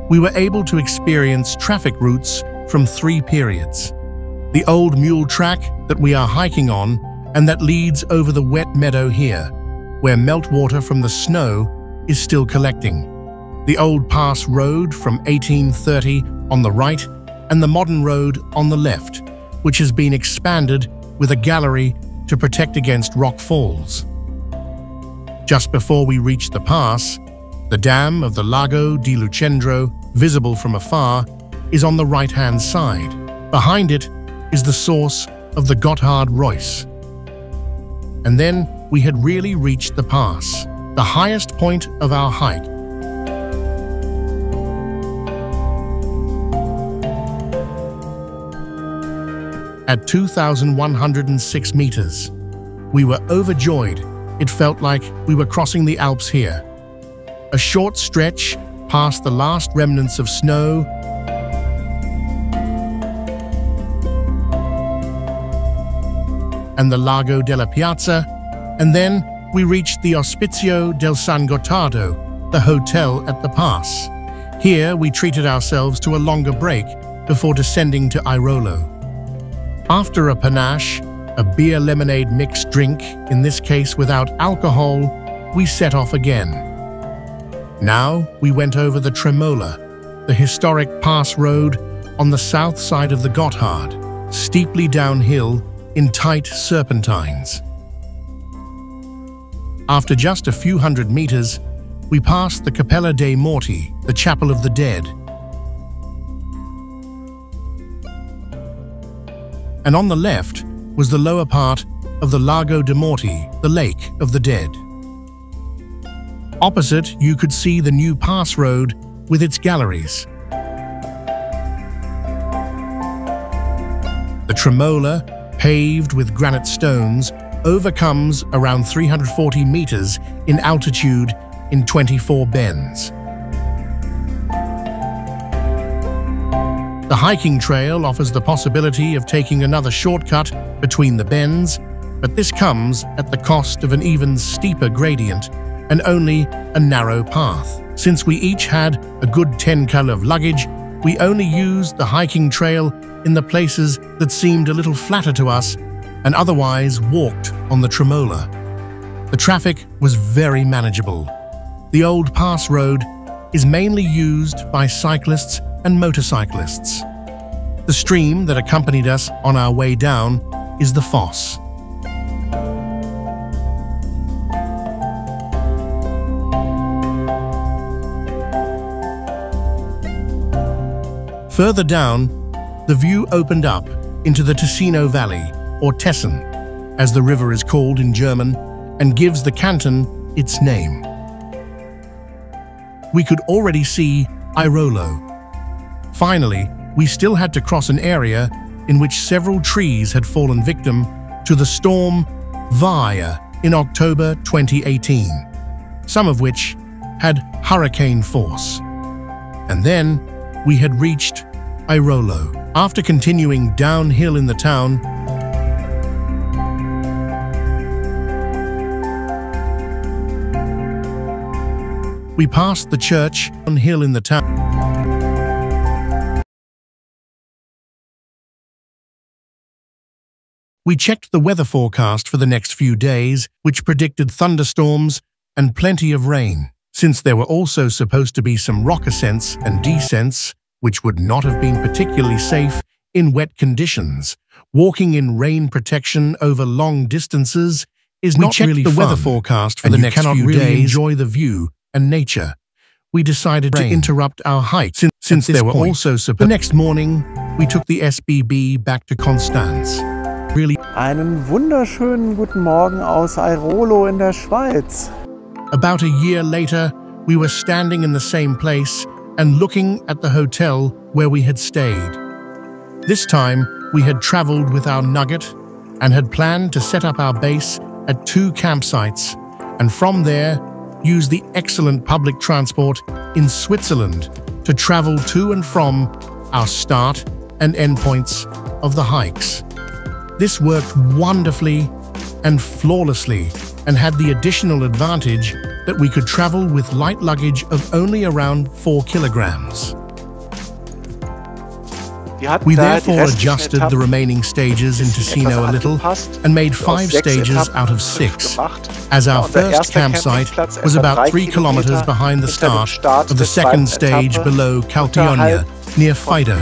we were able to experience traffic routes from 3 periods. The old mule track that we are hiking on and that leads over the wet meadow here, where meltwater from the snow is still collecting. The old pass road from 1830 on the right and the modern road on the left, which has been expanded with a gallery to protect against rock falls. Just before we reach the pass, the dam of the Lago di Lucendro, visible from afar, is on the right-hand side. Behind it is the source of the Gotthard Reuss. And then we had really reached the pass, the highest point of our hike. At 2,106 meters, we were overjoyed. It felt like we were crossing the Alps here. A short stretch past the last remnants of snow and the Lago della Piazza, and then we reached the Ospizio del San Gottardo, the hotel at the pass. Here we treated ourselves to a longer break before descending to Airolo. After a panache, a beer lemonade mixed drink, in this case without alcohol, we set off again. Now we went over the Tremola, the historic pass road on the south side of the Gotthard, steeply downhill in tight serpentines. After just a few hundred meters, we passed the Cappella dei Morti, the Chapel of the Dead. And on the left was the lower part of the Lago de' Morti, the Lake of the Dead. Opposite, you could see the new pass road with its galleries. The Tremola, paved with granite stones, overcomes around 340 meters in altitude in 24 bends. The hiking trail offers the possibility of taking another shortcut between the bends, but this comes at the cost of an even steeper gradient and only a narrow path. Since we each had a good 10 kg of luggage, we only used the hiking trail in the places that seemed a little flatter to us and otherwise walked on the Tremola. The traffic was very manageable. The old pass road is mainly used by cyclists and motorcyclists. The stream that accompanied us on our way down is the Foss. Further down, the view opened up into the Ticino Valley, or Tessen, as the river is called in German, and gives the canton its name. We could already see Airolo. Finally, we still had to cross an area in which several trees had fallen victim to the storm Vaia in October 2018, some of which had hurricane force. And then we had reached Airolo. After continuing downhill in the town, we passed the church on hill in the town. We checked the weather forecast for the next few days, which predicted thunderstorms and plenty of rain, since there were also supposed to be some rock ascents and descents, which would not have been particularly safe in wet conditions. Walking in rain protection over long distances is not really fun. The weather forecast for the next few days. Enjoy the view and nature. We decided to interrupt our hike since there were also the next morning we took the SBB back to Konstanz. Einen wunderschönen guten Morgen aus Airolo in der Schweiz. About a year later, we were standing in the same place and looking at the hotel where we had stayed. This time, we had traveled with our Nugget and had planned to set up our base at 2 campsites and from there use the excellent public transport in Switzerland to travel to and from our start and end points of the hikes. This worked wonderfully and flawlessly and had the additional advantage that we could travel with light luggage of only around 4 kilograms. We therefore adjusted the remaining stages in Ticino a little and made 5 stages out of 6, as our first campsite was about 3 kilometers behind the start of the second stage below Calpionia, near Fido.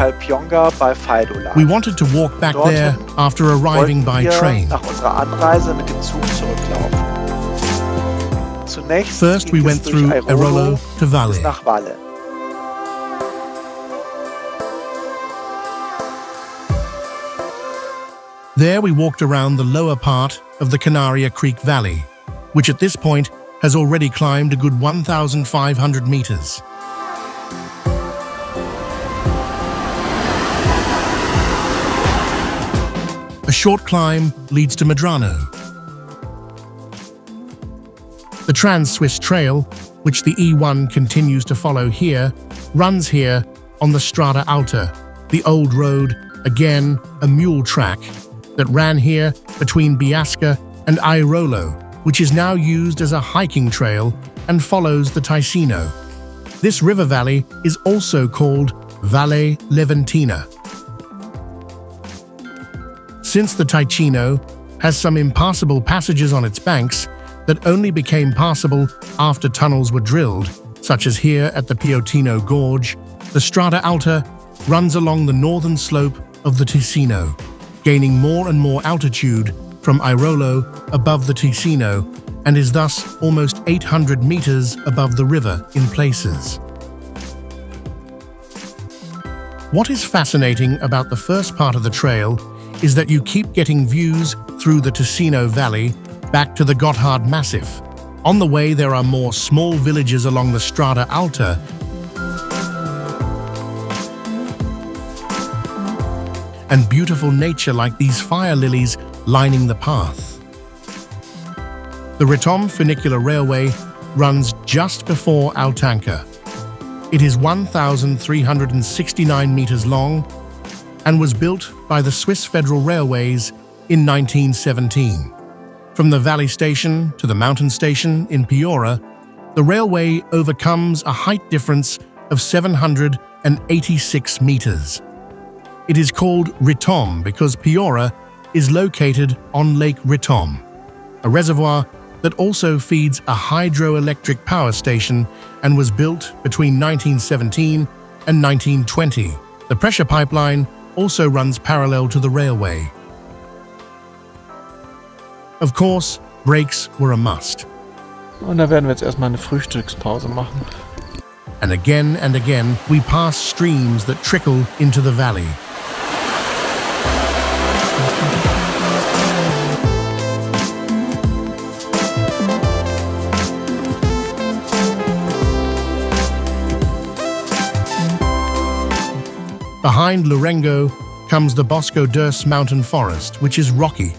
We wanted to walk back there after arriving by train. First we went through Airolo to Valle. There we walked around the lower part of the Canaria Creek Valley, which at this point has already climbed a good 1,500 meters. A short climb leads to Medrano. The Trans-Swiss Trail, which the E1 continues to follow here, runs here on the Strada Alta, the old road, again a mule track, that ran here between Biasca and Airolo, which is now used as a hiking trail and follows the Ticino. This river valley is also called Valle Leventina. Since the Ticino has some impassable passages on its banks that only became passable after tunnels were drilled, such as here at the Piotino Gorge, the Strada Alta runs along the northern slope of the Ticino, gaining more and more altitude from Airolo above the Ticino and is thus almost 800 meters above the river in places. What is fascinating about the first part of the trail is that you keep getting views through the Ticino Valley back to the Gotthard Massif. On the way there are more small villages along the Strada Alta and beautiful nature like these fire lilies lining the path. The Ritom Funicular Railway runs just before Altanca. It is 1,369 meters long and was built by the Swiss Federal Railways in 1917. From the valley station to the mountain station in Piora, the railway overcomes a height difference of 786 meters. It is called Ritom because Piora is located on Lake Ritom, a reservoir that also feeds a hydroelectric power station and was built between 1917 and 1920. The pressure pipeline also runs parallel to the railway. Of course, breaks were a must. Und da werden wir jetzt erstmal eine Frühstückspause machen. And again, we pass streams that trickle into the valley. Behind Lurengo comes the Bosco d'Urs mountain forest, which is rocky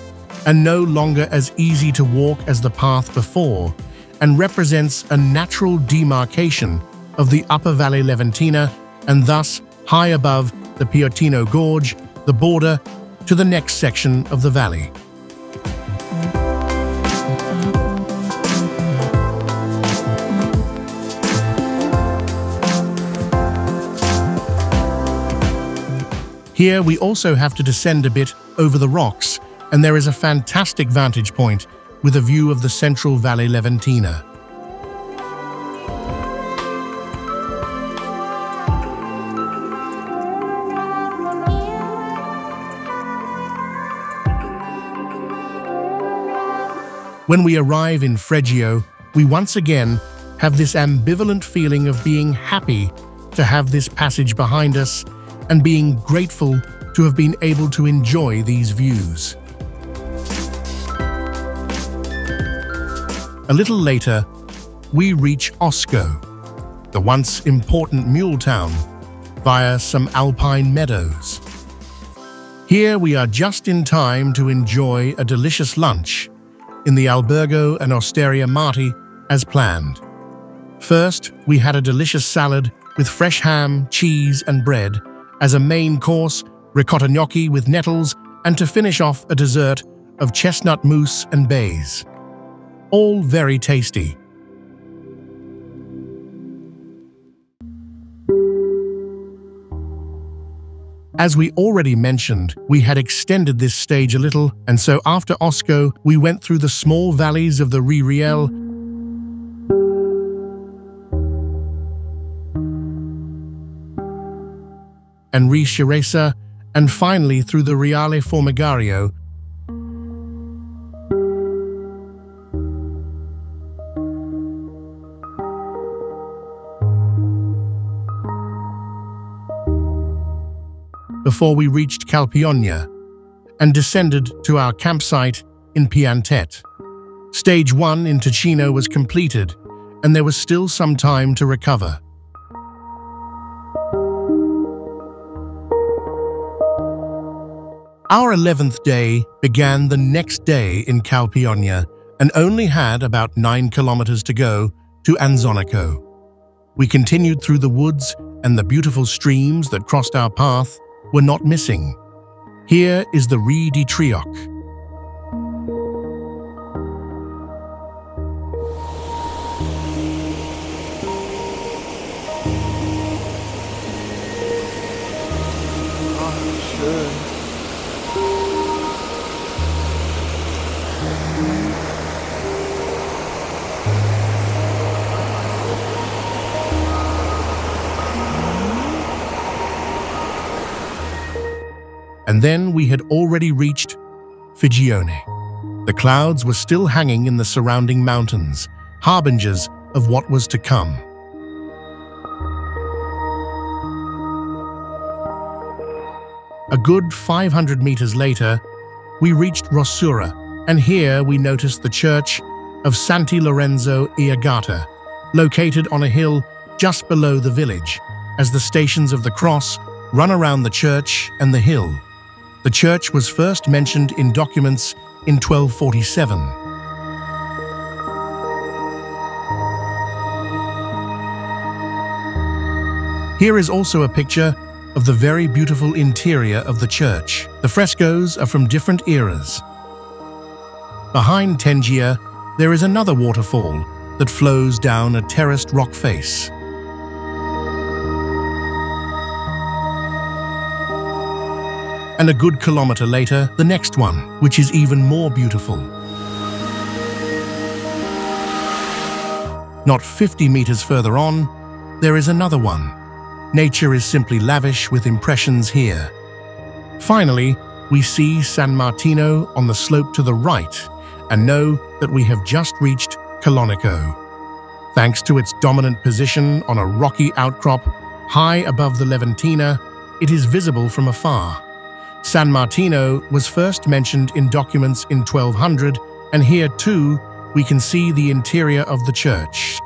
and no longer as easy to walk as the path before, and represents a natural demarcation of the upper Valle Leventina and thus high above the Piotino Gorge, the border to the next section of the valley. Here we also have to descend a bit over the rocks, and there is a fantastic vantage point with a view of the central Valle Leventina. When we arrive in Fregio, we once again have this ambivalent feeling of being happy to have this passage behind us and being grateful to have been able to enjoy these views. A little later, we reach Osco. the once important mule town, via some alpine meadows. Here we are just in time to enjoy a delicious lunch in the Albergo and Osteria Marti as planned. First, we had a delicious salad with fresh ham, cheese and bread. As a main course, ricotta gnocchi with nettles, and to finish off a dessert of chestnut mousse and baize. All very tasty. As we already mentioned, we had extended this stage a little, and so after Osco, we went through the small valleys of the Riel and Riceresa, and finally through the Riale Formigario. Before we reached Calpionia and descended to our campsite in Piantet. Stage 1 in Ticino was completed, and there was still some time to recover. Our 11th day began the next day in Calpionia and only had about 9 kilometers to go to Anzonico. We continued through the woods, and the beautiful streams that crossed our path were not missing. Here is the Rie di Trioc. Schön. And then we had already reached Figione. The clouds were still hanging in the surrounding mountains, harbingers of what was to come. A good 500 meters later, we reached Rossura, and here we noticed the church of Santi Lorenzo e Agata, located on a hill just below the village, as the stations of the cross run around the church and the hill. The church was first mentioned in documents in 1247. Here is also a picture of the very beautiful interior of the church. The frescoes are from different eras. Behind Tengia, there is another waterfall that flows down a terraced rock face. And a good kilometer later, the next one, which is even more beautiful. Not 50 meters further on, there is another one. Nature is simply lavish with impressions here. Finally, we see San Martino on the slope to the right and know that we have just reached Colonico. Thanks to its dominant position on a rocky outcrop high above the Leventina, it is visible from afar. San Martino was first mentioned in documents in 1200, and here too we can see the interior of the church.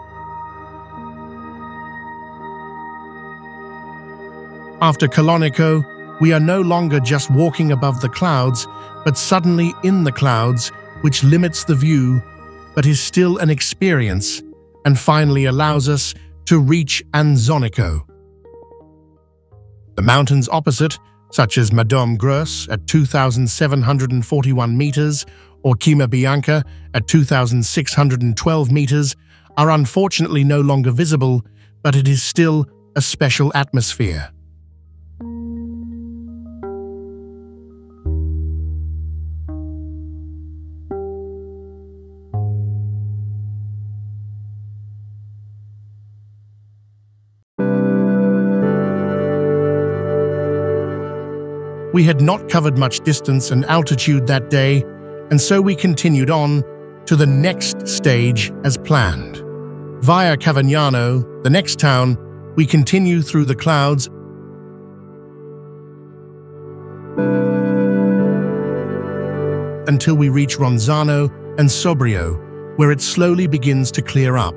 After Colonico, we are no longer just walking above the clouds, but suddenly in the clouds, which limits the view, but is still an experience, and finally allows us to reach Anzonico. The mountains opposite, such as Madame Grosse at 2,741 meters or Cima Bianca at 2,612 meters, are unfortunately no longer visible, but it is still a special atmosphere. We had not covered much distance and altitude that day, and so we continued on to the next stage as planned. Via Cavagnano, the next town, we continue through the clouds until we reach Ronzano and Sobrio, where it slowly begins to clear up.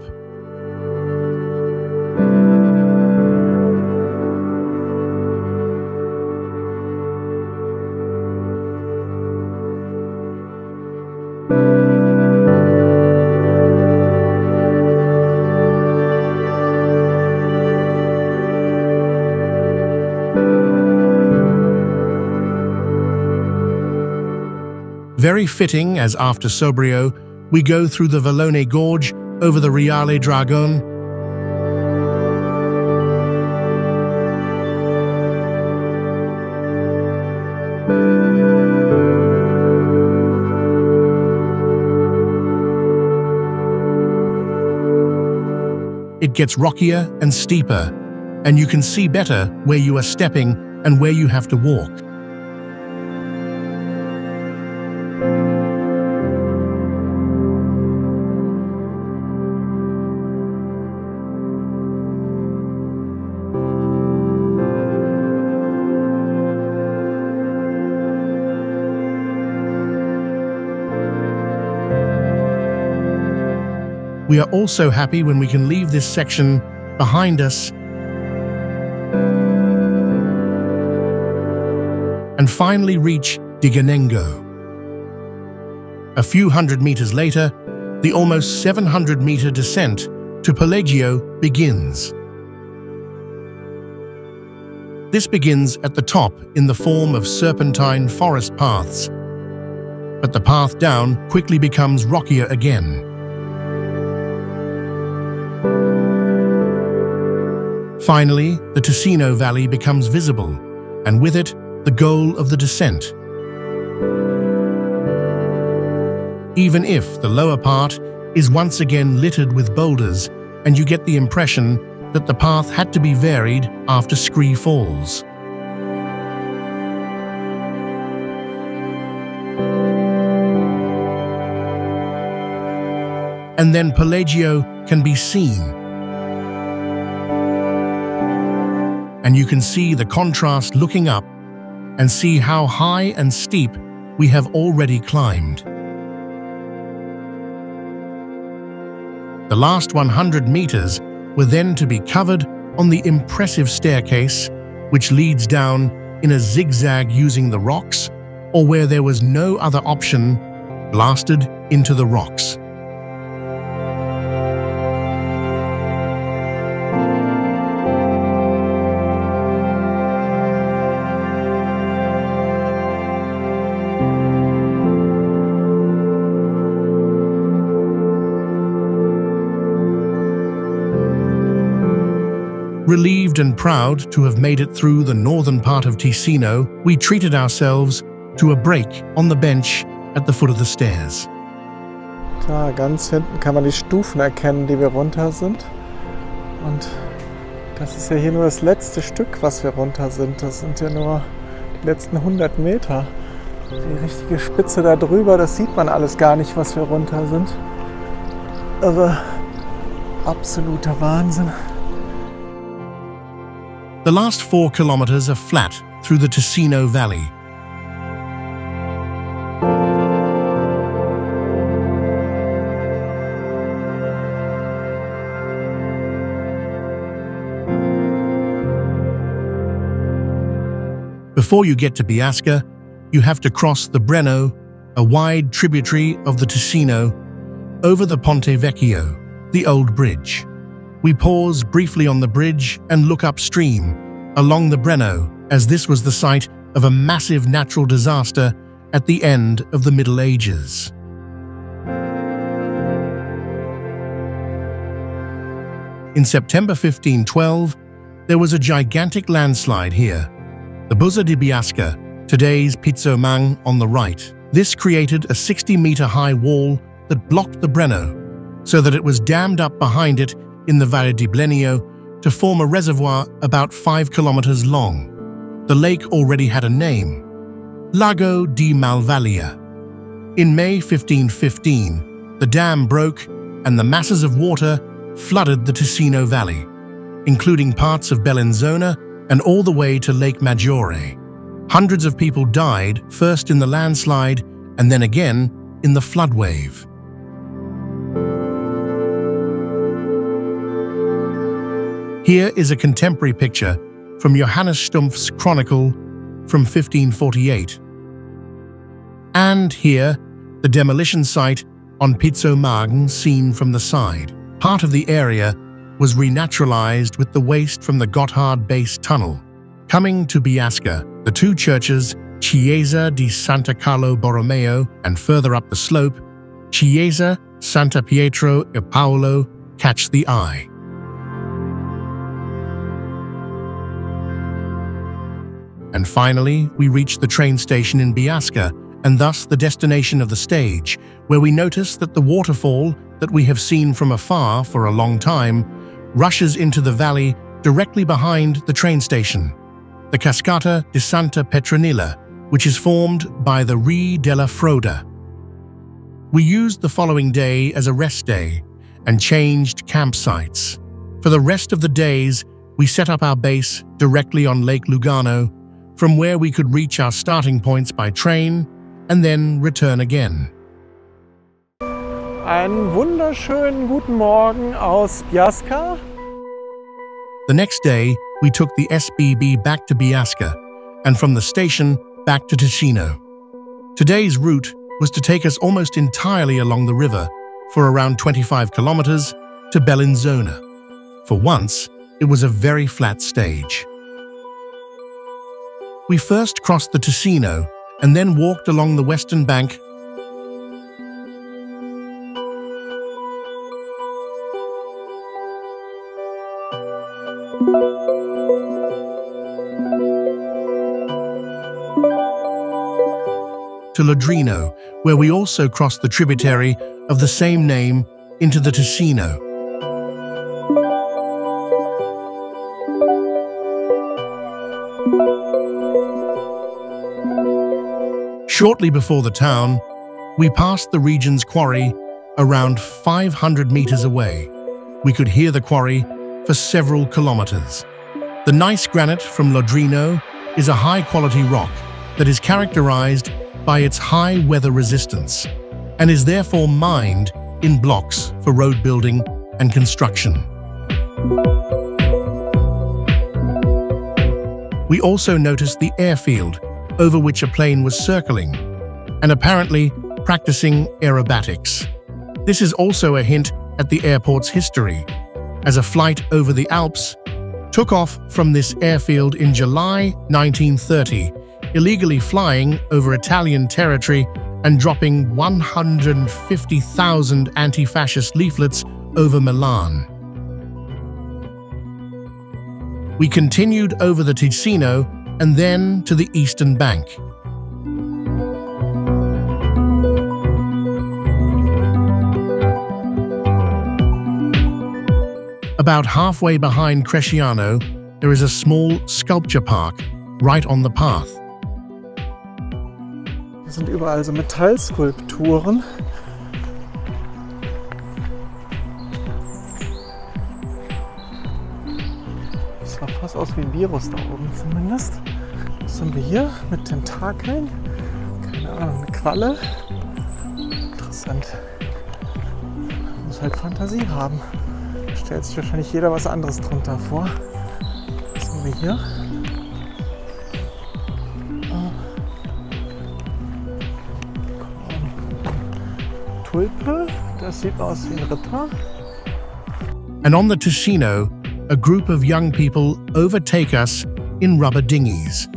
Very fitting as after Sobrio, we go through the Vallone Gorge over the Riale Dragon. It gets rockier and steeper, and you can see better where you are stepping and where you have to walk. We are also happy when we can leave this section behind us and finally reach Diganengo. A few hundred meters later, the almost 700-meter descent to Pellegio begins. This begins at the top in the form of serpentine forest paths, but the path down quickly becomes rockier again. Finally, the Ticino Valley becomes visible, and with it, the goal of the descent. Even if the lower part is once again littered with boulders, and you get the impression that the path had to be varied after Scree Falls. And then Pellegio can be seen. And you can see the contrast looking up and see how high and steep we have already climbed. The last 100 meters were then to be covered on the impressive staircase, which leads down in a zigzag using the rocks, or where there was no other option, blasted into the rocks. Relieved and proud to have made it through the northern part of Ticino, we treated ourselves to a break on the bench at the foot of the stairs. Da ganz hinten kann man die Stufen erkennen, die wir runter sind. Und das ist ja hier nur das letzte Stück, was wir runter sind. Das sind ja nur die letzten 100 Meter. Die richtige Spitze da drüber, das sieht man alles gar nicht, was wir runter sind. Aber absoluter Wahnsinn. The last 4 kilometers are flat through the Ticino Valley. Before you get to Biasca, you have to cross the Breno, a wide tributary of the Ticino, over the Ponte Vecchio, the old bridge. We pause briefly on the bridge and look upstream, along the Breno, as this was the site of a massive natural disaster at the end of the Middle Ages. In September 1512, there was a gigantic landslide here, the Buzza di Biasca, today's Pizzo Mang on the right. This created a 60-meter-high wall that blocked the Breno, so that it was dammed up behind it in the Valle di Blenio to form a reservoir about 5 kilometers long. The lake already had a name, Lago di Malvalia. In May 1515, the dam broke and the masses of water flooded the Ticino Valley, including parts of Bellinzona and all the way to Lake Maggiore. Hundreds of people died, first in the landslide and then again in the flood wave. Here is a contemporary picture from Johannes Stumpf's Chronicle from 1548. And here, the demolition site on Pizzo Magen seen from the side. Part of the area was renaturalized with the waste from the Gotthard Base Tunnel. Coming to Biasca, the 2 churches Chiesa di Santa Carlo Borromeo, and further up the slope, Chiesa Santa Pietro e Paolo catch the eye. And finally, we reach the train station in Biasca, and thus the destination of the stage, where we notice that the waterfall that we have seen from afar for a long time rushes into the valley directly behind the train station, the Cascata di Santa Petronilla, which is formed by the Rie della Froda. We used the following day as a rest day and changed campsites. For the rest of the days, we set up our base directly on Lake Lugano, from where we could reach our starting points by train and then return again. Einen wunderschönen guten Morgen aus Biasca. The next day, we took the SBB back to Biasca, and from the station back to Ticino. Today's route was to take us almost entirely along the river for around 25 kilometers to Bellinzona. For once, it was a very flat stage. We first crossed the Ticino and then walked along the western bank to Lodrino, where we also crossed the tributary of the same name into the Ticino. Shortly before the town, we passed the region's quarry around 500 meters away. We could hear the quarry for several kilometers. The gneiss granite from Lodrino is a high-quality rock that is characterized by its high weather resistance and is therefore mined in blocks for road building and construction. We also noticed the airfield over which a plane was circling and apparently practicing aerobatics. This is also a hint at the airport's history, as a flight over the Alps took off from this airfield in July 1930, illegally flying over Italian territory and dropping 150,000 anti-fascist leaflets over Milan. We continued over the Ticino and then to the eastern bank. About halfway behind Cresciano, there is a small sculpture park right on the path. Hier sind überall so Metallskulpturen. Das sah fast aus wie ein Virus da oben zumindest. Was haben wir hier mit Tentakeln? Keine Ahnung, eine Qualle. Interessant. Man muss halt Fantasie haben. Da stellt sich wahrscheinlich jeder was anderes drunter vor. Was haben wir hier? Tulpe, das sieht aus wie ein Ritter. And on the Ticino, a group of young people overtake us in rubber dinghies.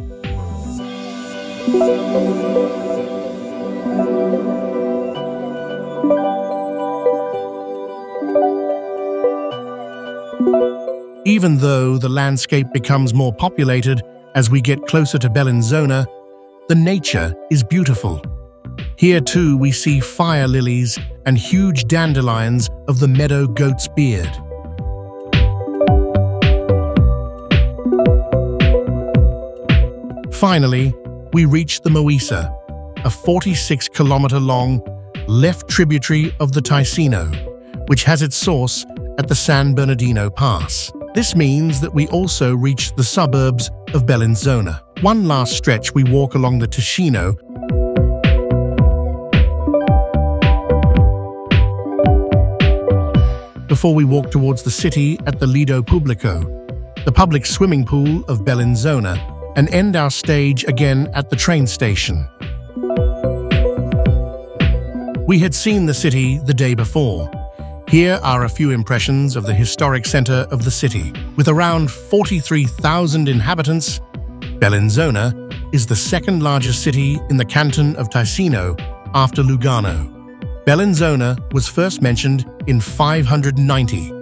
Even though the landscape becomes more populated as we get closer to Bellinzona, the nature is beautiful. Here too we see fire lilies and huge dandelions of the meadow goat's beard. Finally, we reach the Moisa, a 46-kilometer-long left tributary of the Ticino, which has its source at the San Bernardino Pass. This means that we also reach the suburbs of Bellinzona. One last stretch we walk along the Ticino before we walk towards the city at the Lido Pubblico, the public swimming pool of Bellinzona, and end our stage again at the train station. We had seen the city the day before. Here are a few impressions of the historic center of the city. With around 43,000 inhabitants, Bellinzona is the second largest city in the canton of Ticino after Lugano. Bellinzona was first mentioned in 590,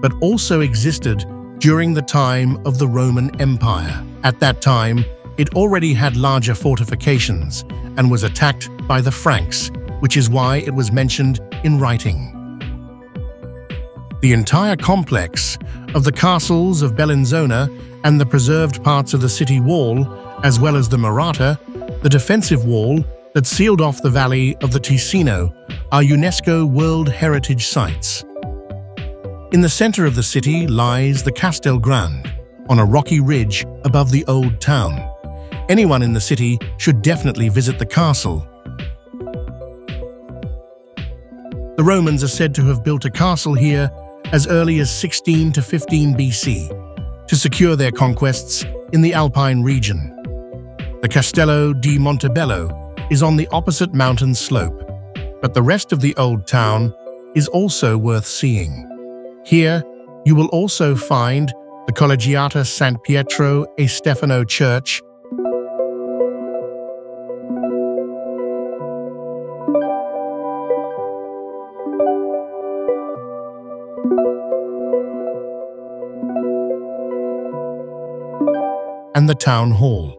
but also existed during the time of the Roman Empire. At that time, it already had larger fortifications and was attacked by the Franks, which is why it was mentioned in writing. The entire complex of the castles of Bellinzona and the preserved parts of the city wall, as well as the Murata, the defensive wall that sealed off the valley of the Ticino, are UNESCO World Heritage Sites. In the center of the city lies the Castel Grande, on a rocky ridge above the old town. Anyone in the city should definitely visit the castle. The Romans are said to have built a castle here as early as 16 to 15 BC to secure their conquests in the Alpine region. The Castello di Montebello is on the opposite mountain slope, but the rest of the old town is also worth seeing. Here, you will also find the Collegiata San Pietro e Stefano Church and the town hall.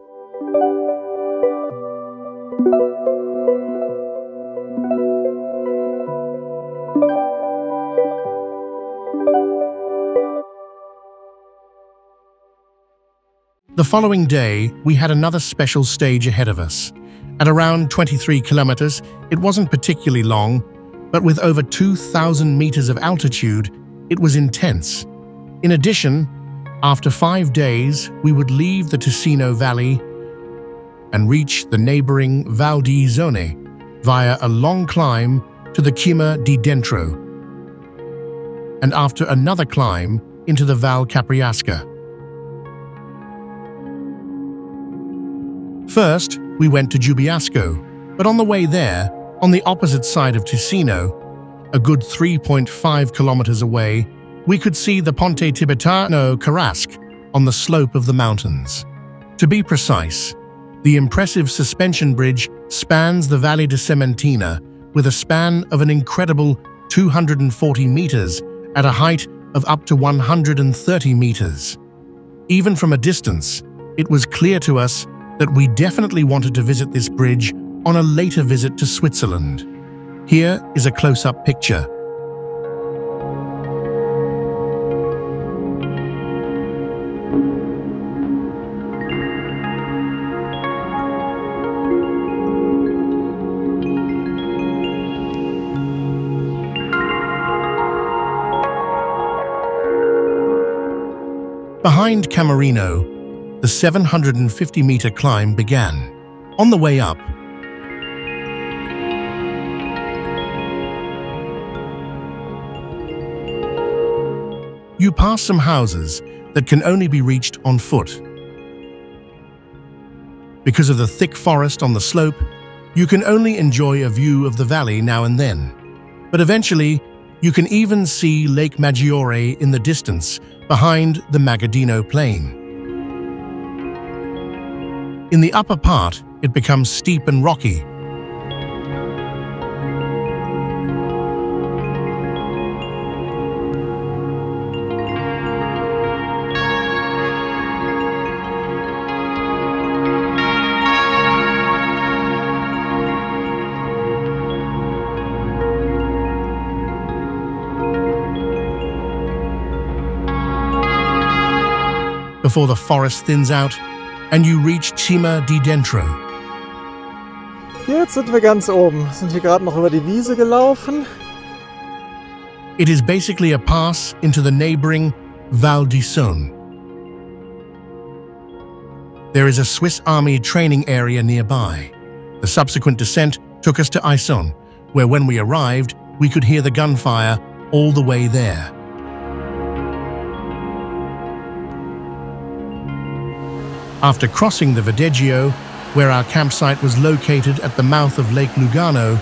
The following day, we had another special stage ahead of us. At around 23 kilometers, it wasn't particularly long, but with over 2,000 meters of altitude, it was intense. In addition, after 5 days, we would leave the Ticino Valley and reach the neighboring Val di Zone via a long climb to the Cima di Dentro, and after another climb into the Val Capriasca. First, we went to Giubiasco, but on the way there, on the opposite side of Ticino, a good 3.5 kilometers away, we could see the Ponte Tibetano Carrasque on the slope of the mountains. To be precise, the impressive suspension bridge spans the Valle di Cementina with a span of an incredible 240 meters at a height of up to 130 meters. Even from a distance, it was clear to us that we definitely wanted to visit this bridge on a later visit to Switzerland. Here is a close-up picture. Behind Camerino, the 750-meter climb began. On the way up, you pass some houses that can only be reached on foot. Because of the thick forest on the slope, you can only enjoy a view of the valley now and then. But eventually, you can even see Lake Maggiore in the distance behind the Magadino Plain. In the upper part, it becomes steep and rocky. Before the forest thins out, and you reach Cima di Dentro. Jetzt sind wir ganz oben. Sind hier gerade noch über die Wiese gelaufen. It is basically a pass into the neighboring Val di Sone. There is a Swiss Army training area nearby. The subsequent descent took us to Ison, where when we arrived, we could hear the gunfire all the way there. After crossing the Videggio, where our campsite was located at the mouth of Lake Lugano,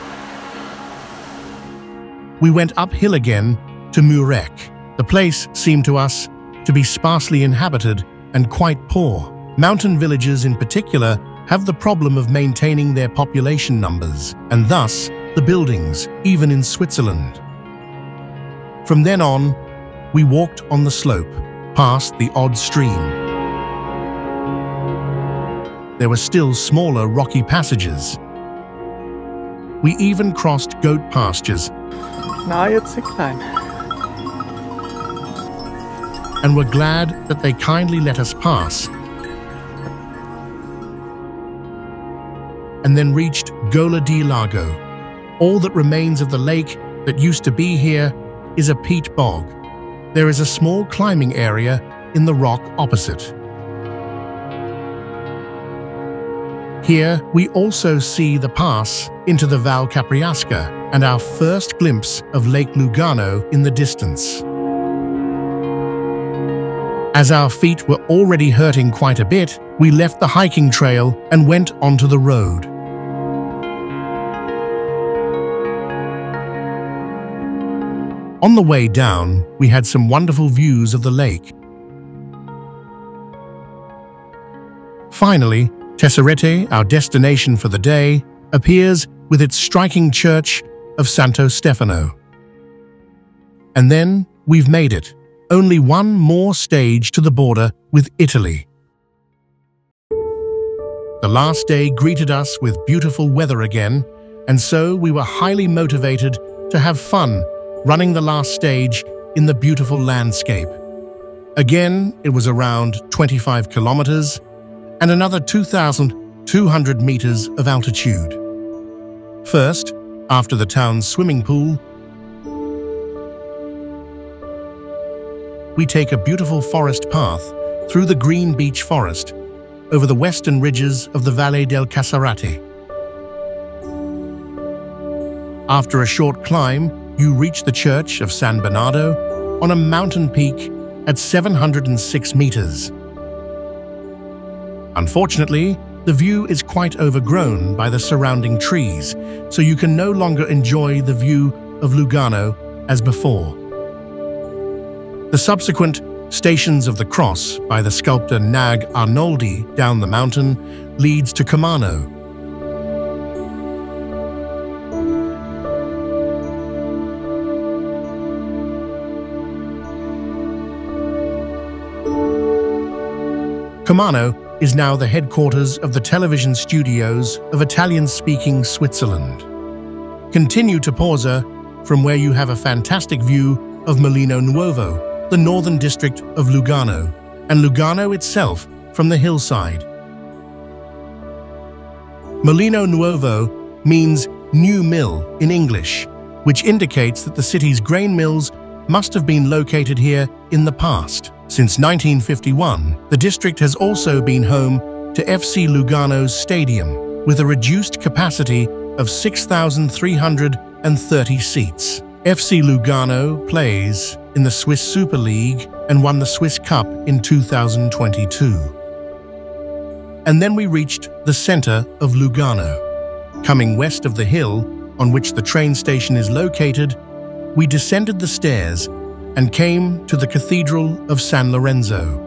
we went uphill again to Murec. The place seemed to us to be sparsely inhabited and quite poor. Mountain villages in particular have the problem of maintaining their population numbers, and thus the buildings, even in Switzerland. From then on, we walked on the slope, past the odd stream. There were still smaller rocky passages. We even crossed goat pastures. Na, jetzt sehr klein. And were glad that they kindly let us pass. And then reached Gola di Lago. All that remains of the lake that used to be here is a peat bog. There is a small climbing area in the rock opposite. Here we also see the pass into the Val Capriasca and our first glimpse of Lake Lugano in the distance. As our feet were already hurting quite a bit, we left the hiking trail and went onto the road. On the way down, we had some wonderful views of the lake. Finally, Tesserete, our destination for the day, appears with its striking church of Santo Stefano. And then we've made it. Only one more stage to the border with Italy. The last day greeted us with beautiful weather again, and so we were highly motivated to have fun running the last stage in the beautiful landscape. Again, it was around 25 kilometers and another 2,200 meters of altitude. First, after the town's swimming pool, we take a beautiful forest path through the green beech forest over the western ridges of the Valle del Casarate. After a short climb, you reach the church of San Bernardo on a mountain peak at 706 meters. Unfortunately, the view is quite overgrown by the surrounding trees, so you can no longer enjoy the view of Lugano as before. The subsequent Stations of the Cross by the sculptor Nag Arnoldi down the mountain leads to Comano. Comano is now the headquarters of the television studios of Italian-speaking Switzerland. Continue to Porza, from where you have a fantastic view of Molino Nuovo, the northern district of Lugano, and Lugano itself from the hillside. Molino Nuovo means new mill in English, which indicates that the city's grain mills must have been located here in the past. Since 1951, the district has also been home to FC Lugano's stadium, with a reduced capacity of 6,330 seats. FC Lugano plays in the Swiss Super League and won the Swiss Cup in 2022. And then we reached the center of Lugano. Coming west of the hill on which the train station is located, we descended the stairs and came to the Cathedral of San Lorenzo.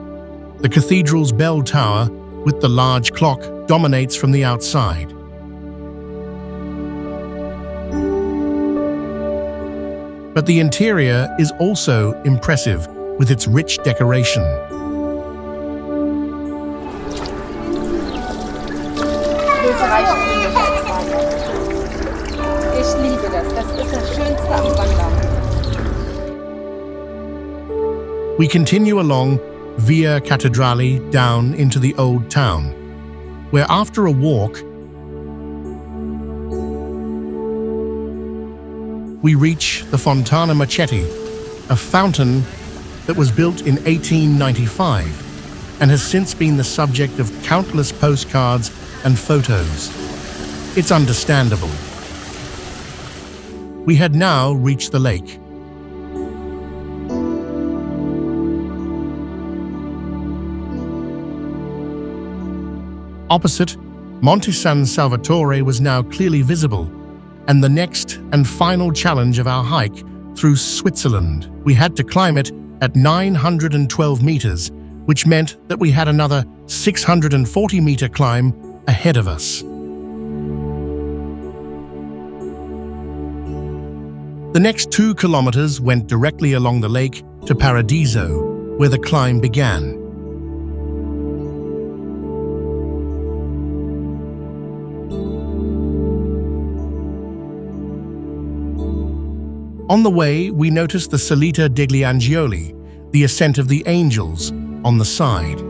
The cathedral's bell tower with the large clock dominates from the outside. But the interior is also impressive with its rich decoration. Ich liebe das. Das ist das Schönste am Wandern. We continue along Via Cattedrale down into the old town, where after a walk, we reach the Fontana Marchetti, a fountain that was built in 1895 and has since been the subject of countless postcards and photos. It's understandable. We had now reached the lake. Opposite, Monte San Salvatore was now clearly visible, and the next and final challenge of our hike through Switzerland. We had to climb it at 912 meters, which meant that we had another 640-meter climb ahead of us. The next 2 kilometers went directly along the lake to Paradiso, where the climb began. On the way, we noticed the Salita degli Angeli, the ascent of the angels, on the side.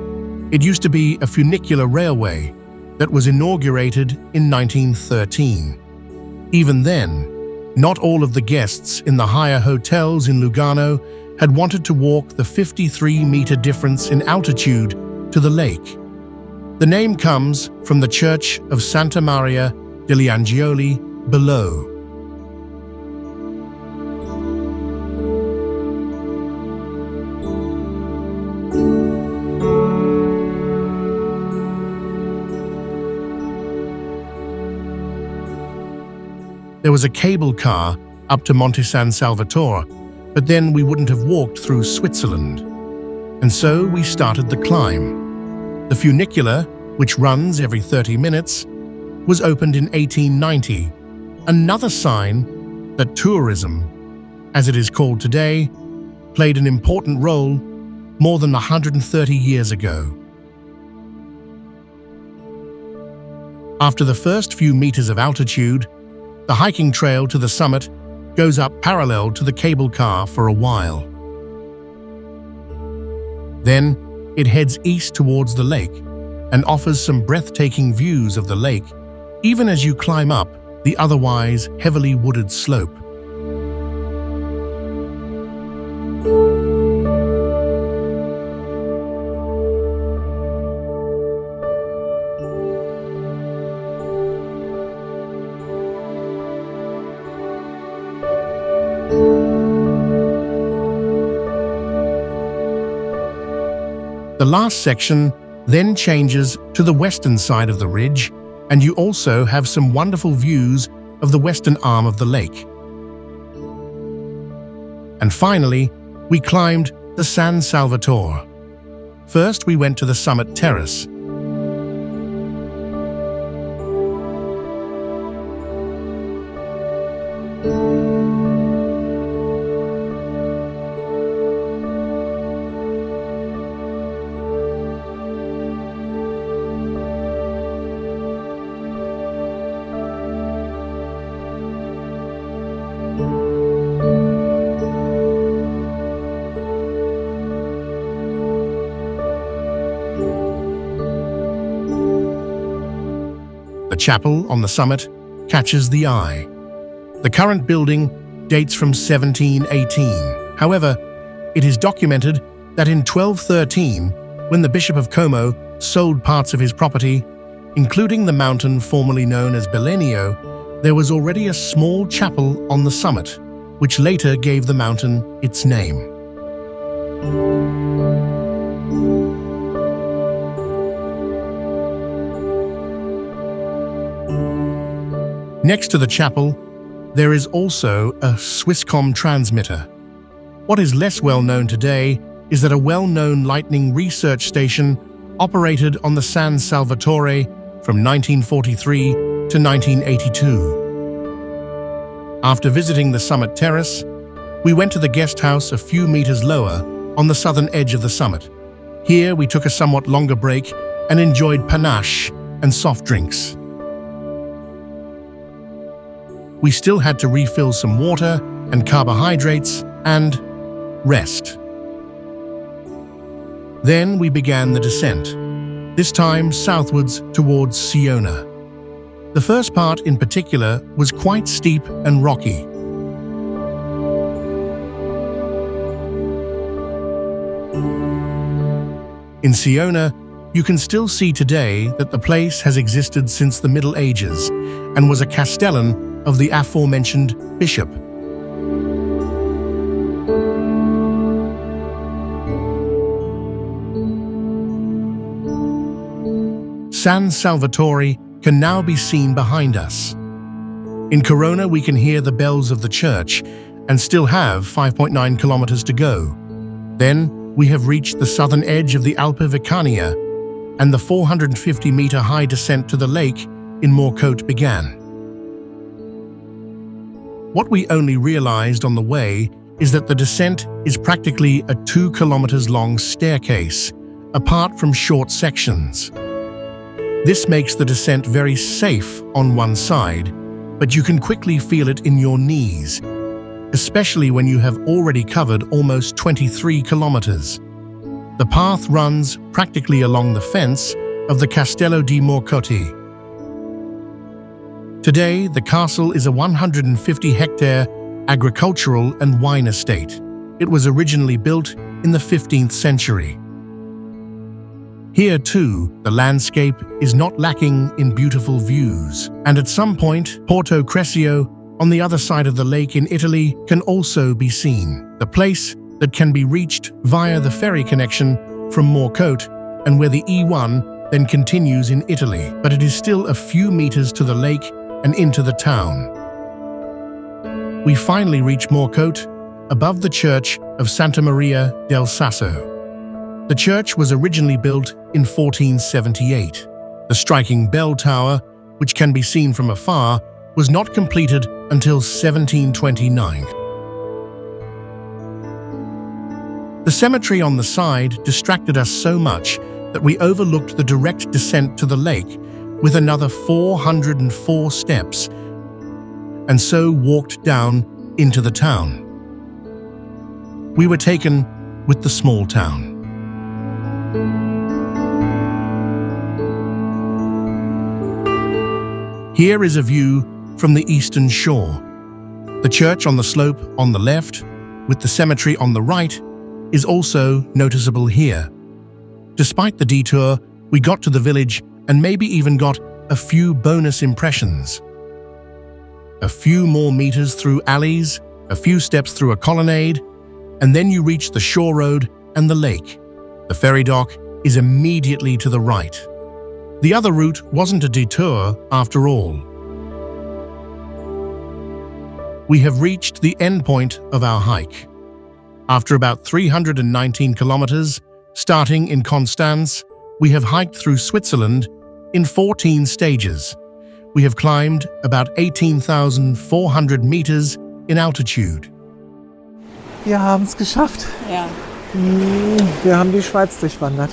It used to be a funicular railway that was inaugurated in 1913. Even then, not all of the guests in the higher hotels in Lugano had wanted to walk the 53-meter difference in altitude to the lake. The name comes from the church of Santa Maria degli Angeli below. There was a cable car up to Monte San Salvatore, but then we wouldn't have walked through Switzerland. And so we started the climb. The funicular, which runs every 30 minutes, was opened in 1890, another sign that tourism, as it is called today, played an important role more than 130 years ago. After the first few meters of altitude, the hiking trail to the summit goes up parallel to the cable car for a while. Then it heads east towards the lake and offers some breathtaking views of the lake, even as you climb up the otherwise heavily wooded slope. The last section then changes to the western side of the ridge, and you also have some wonderful views of the western arm of the lake. And finally, we climbed the San Salvatore. First, we went to the summit terrace. The chapel on the summit catches the eye. The current building dates from 1718. However, it is documented that in 1213, when the Bishop of Como sold parts of his property, including the mountain formerly known as Belenio, there was already a small chapel on the summit, which later gave the mountain its name. Next to the chapel, there is also a Swisscom transmitter. What is less well known today is that a well-known lightning research station operated on the San Salvatore from 1943 to 1982. After visiting the summit terrace, we went to the guest house a few meters lower on the southern edge of the summit. Here we took a somewhat longer break and enjoyed panache and soft drinks. We still had to refill some water and carbohydrates and rest. Then we began the descent, this time southwards towards Siona. The first part in particular was quite steep and rocky. In Siona, you can still see today that the place has existed since the Middle Ages and was a castellan of the aforementioned bishop. San Salvatore can now be seen behind us. In Corona, we can hear the bells of the church and still have 5.9 kilometers to go. Then we have reached the southern edge of the Alpe Vicania, and the 450-meter high descent to the lake in Morcote began. What we only realized on the way is that the descent is practically a 2 kilometers long staircase, apart from short sections. This makes the descent very safe on one side, but you can quickly feel it in your knees, especially when you have already covered almost 23 kilometers. The path runs practically along the fence of the Castello di Morcote. Today, the castle is a 150-hectare agricultural and wine estate. It was originally built in the 15th century. Here, too, the landscape is not lacking in beautiful views, and at some point, Porto Crescio, on the other side of the lake in Italy, can also be seen. The place that can be reached via the ferry connection from Morcote, and where the E1 then continues in Italy, but it is still a few meters to the lake and into the town. We finally reach Morcote, above the church of Santa Maria del Sasso. The church was originally built in 1478. The striking bell tower, which can be seen from afar, was not completed until 1729. The cemetery on the side distracted us so much that we overlooked the direct descent to the lake with another 404 steps, and so walked down into the town. We were taken with the small town. Here is a view from the eastern shore. The church on the slope on the left, with the cemetery on the right, is also noticeable here. Despite the detour, we got to the village and maybe even got a few bonus impressions. A few more meters through alleys, a few steps through a colonnade, and then you reach the shore road and the lake. The ferry dock is immediately to the right. The other route wasn't a detour after all. We have reached the end point of our hike. After about 319 kilometers, starting in Konstanz, we have hiked through Switzerland in 14 stages. We have climbed about 18,400 meters in altitude. Wir haben es geschafft. Ja. Wir haben die Schweiz durchwandert.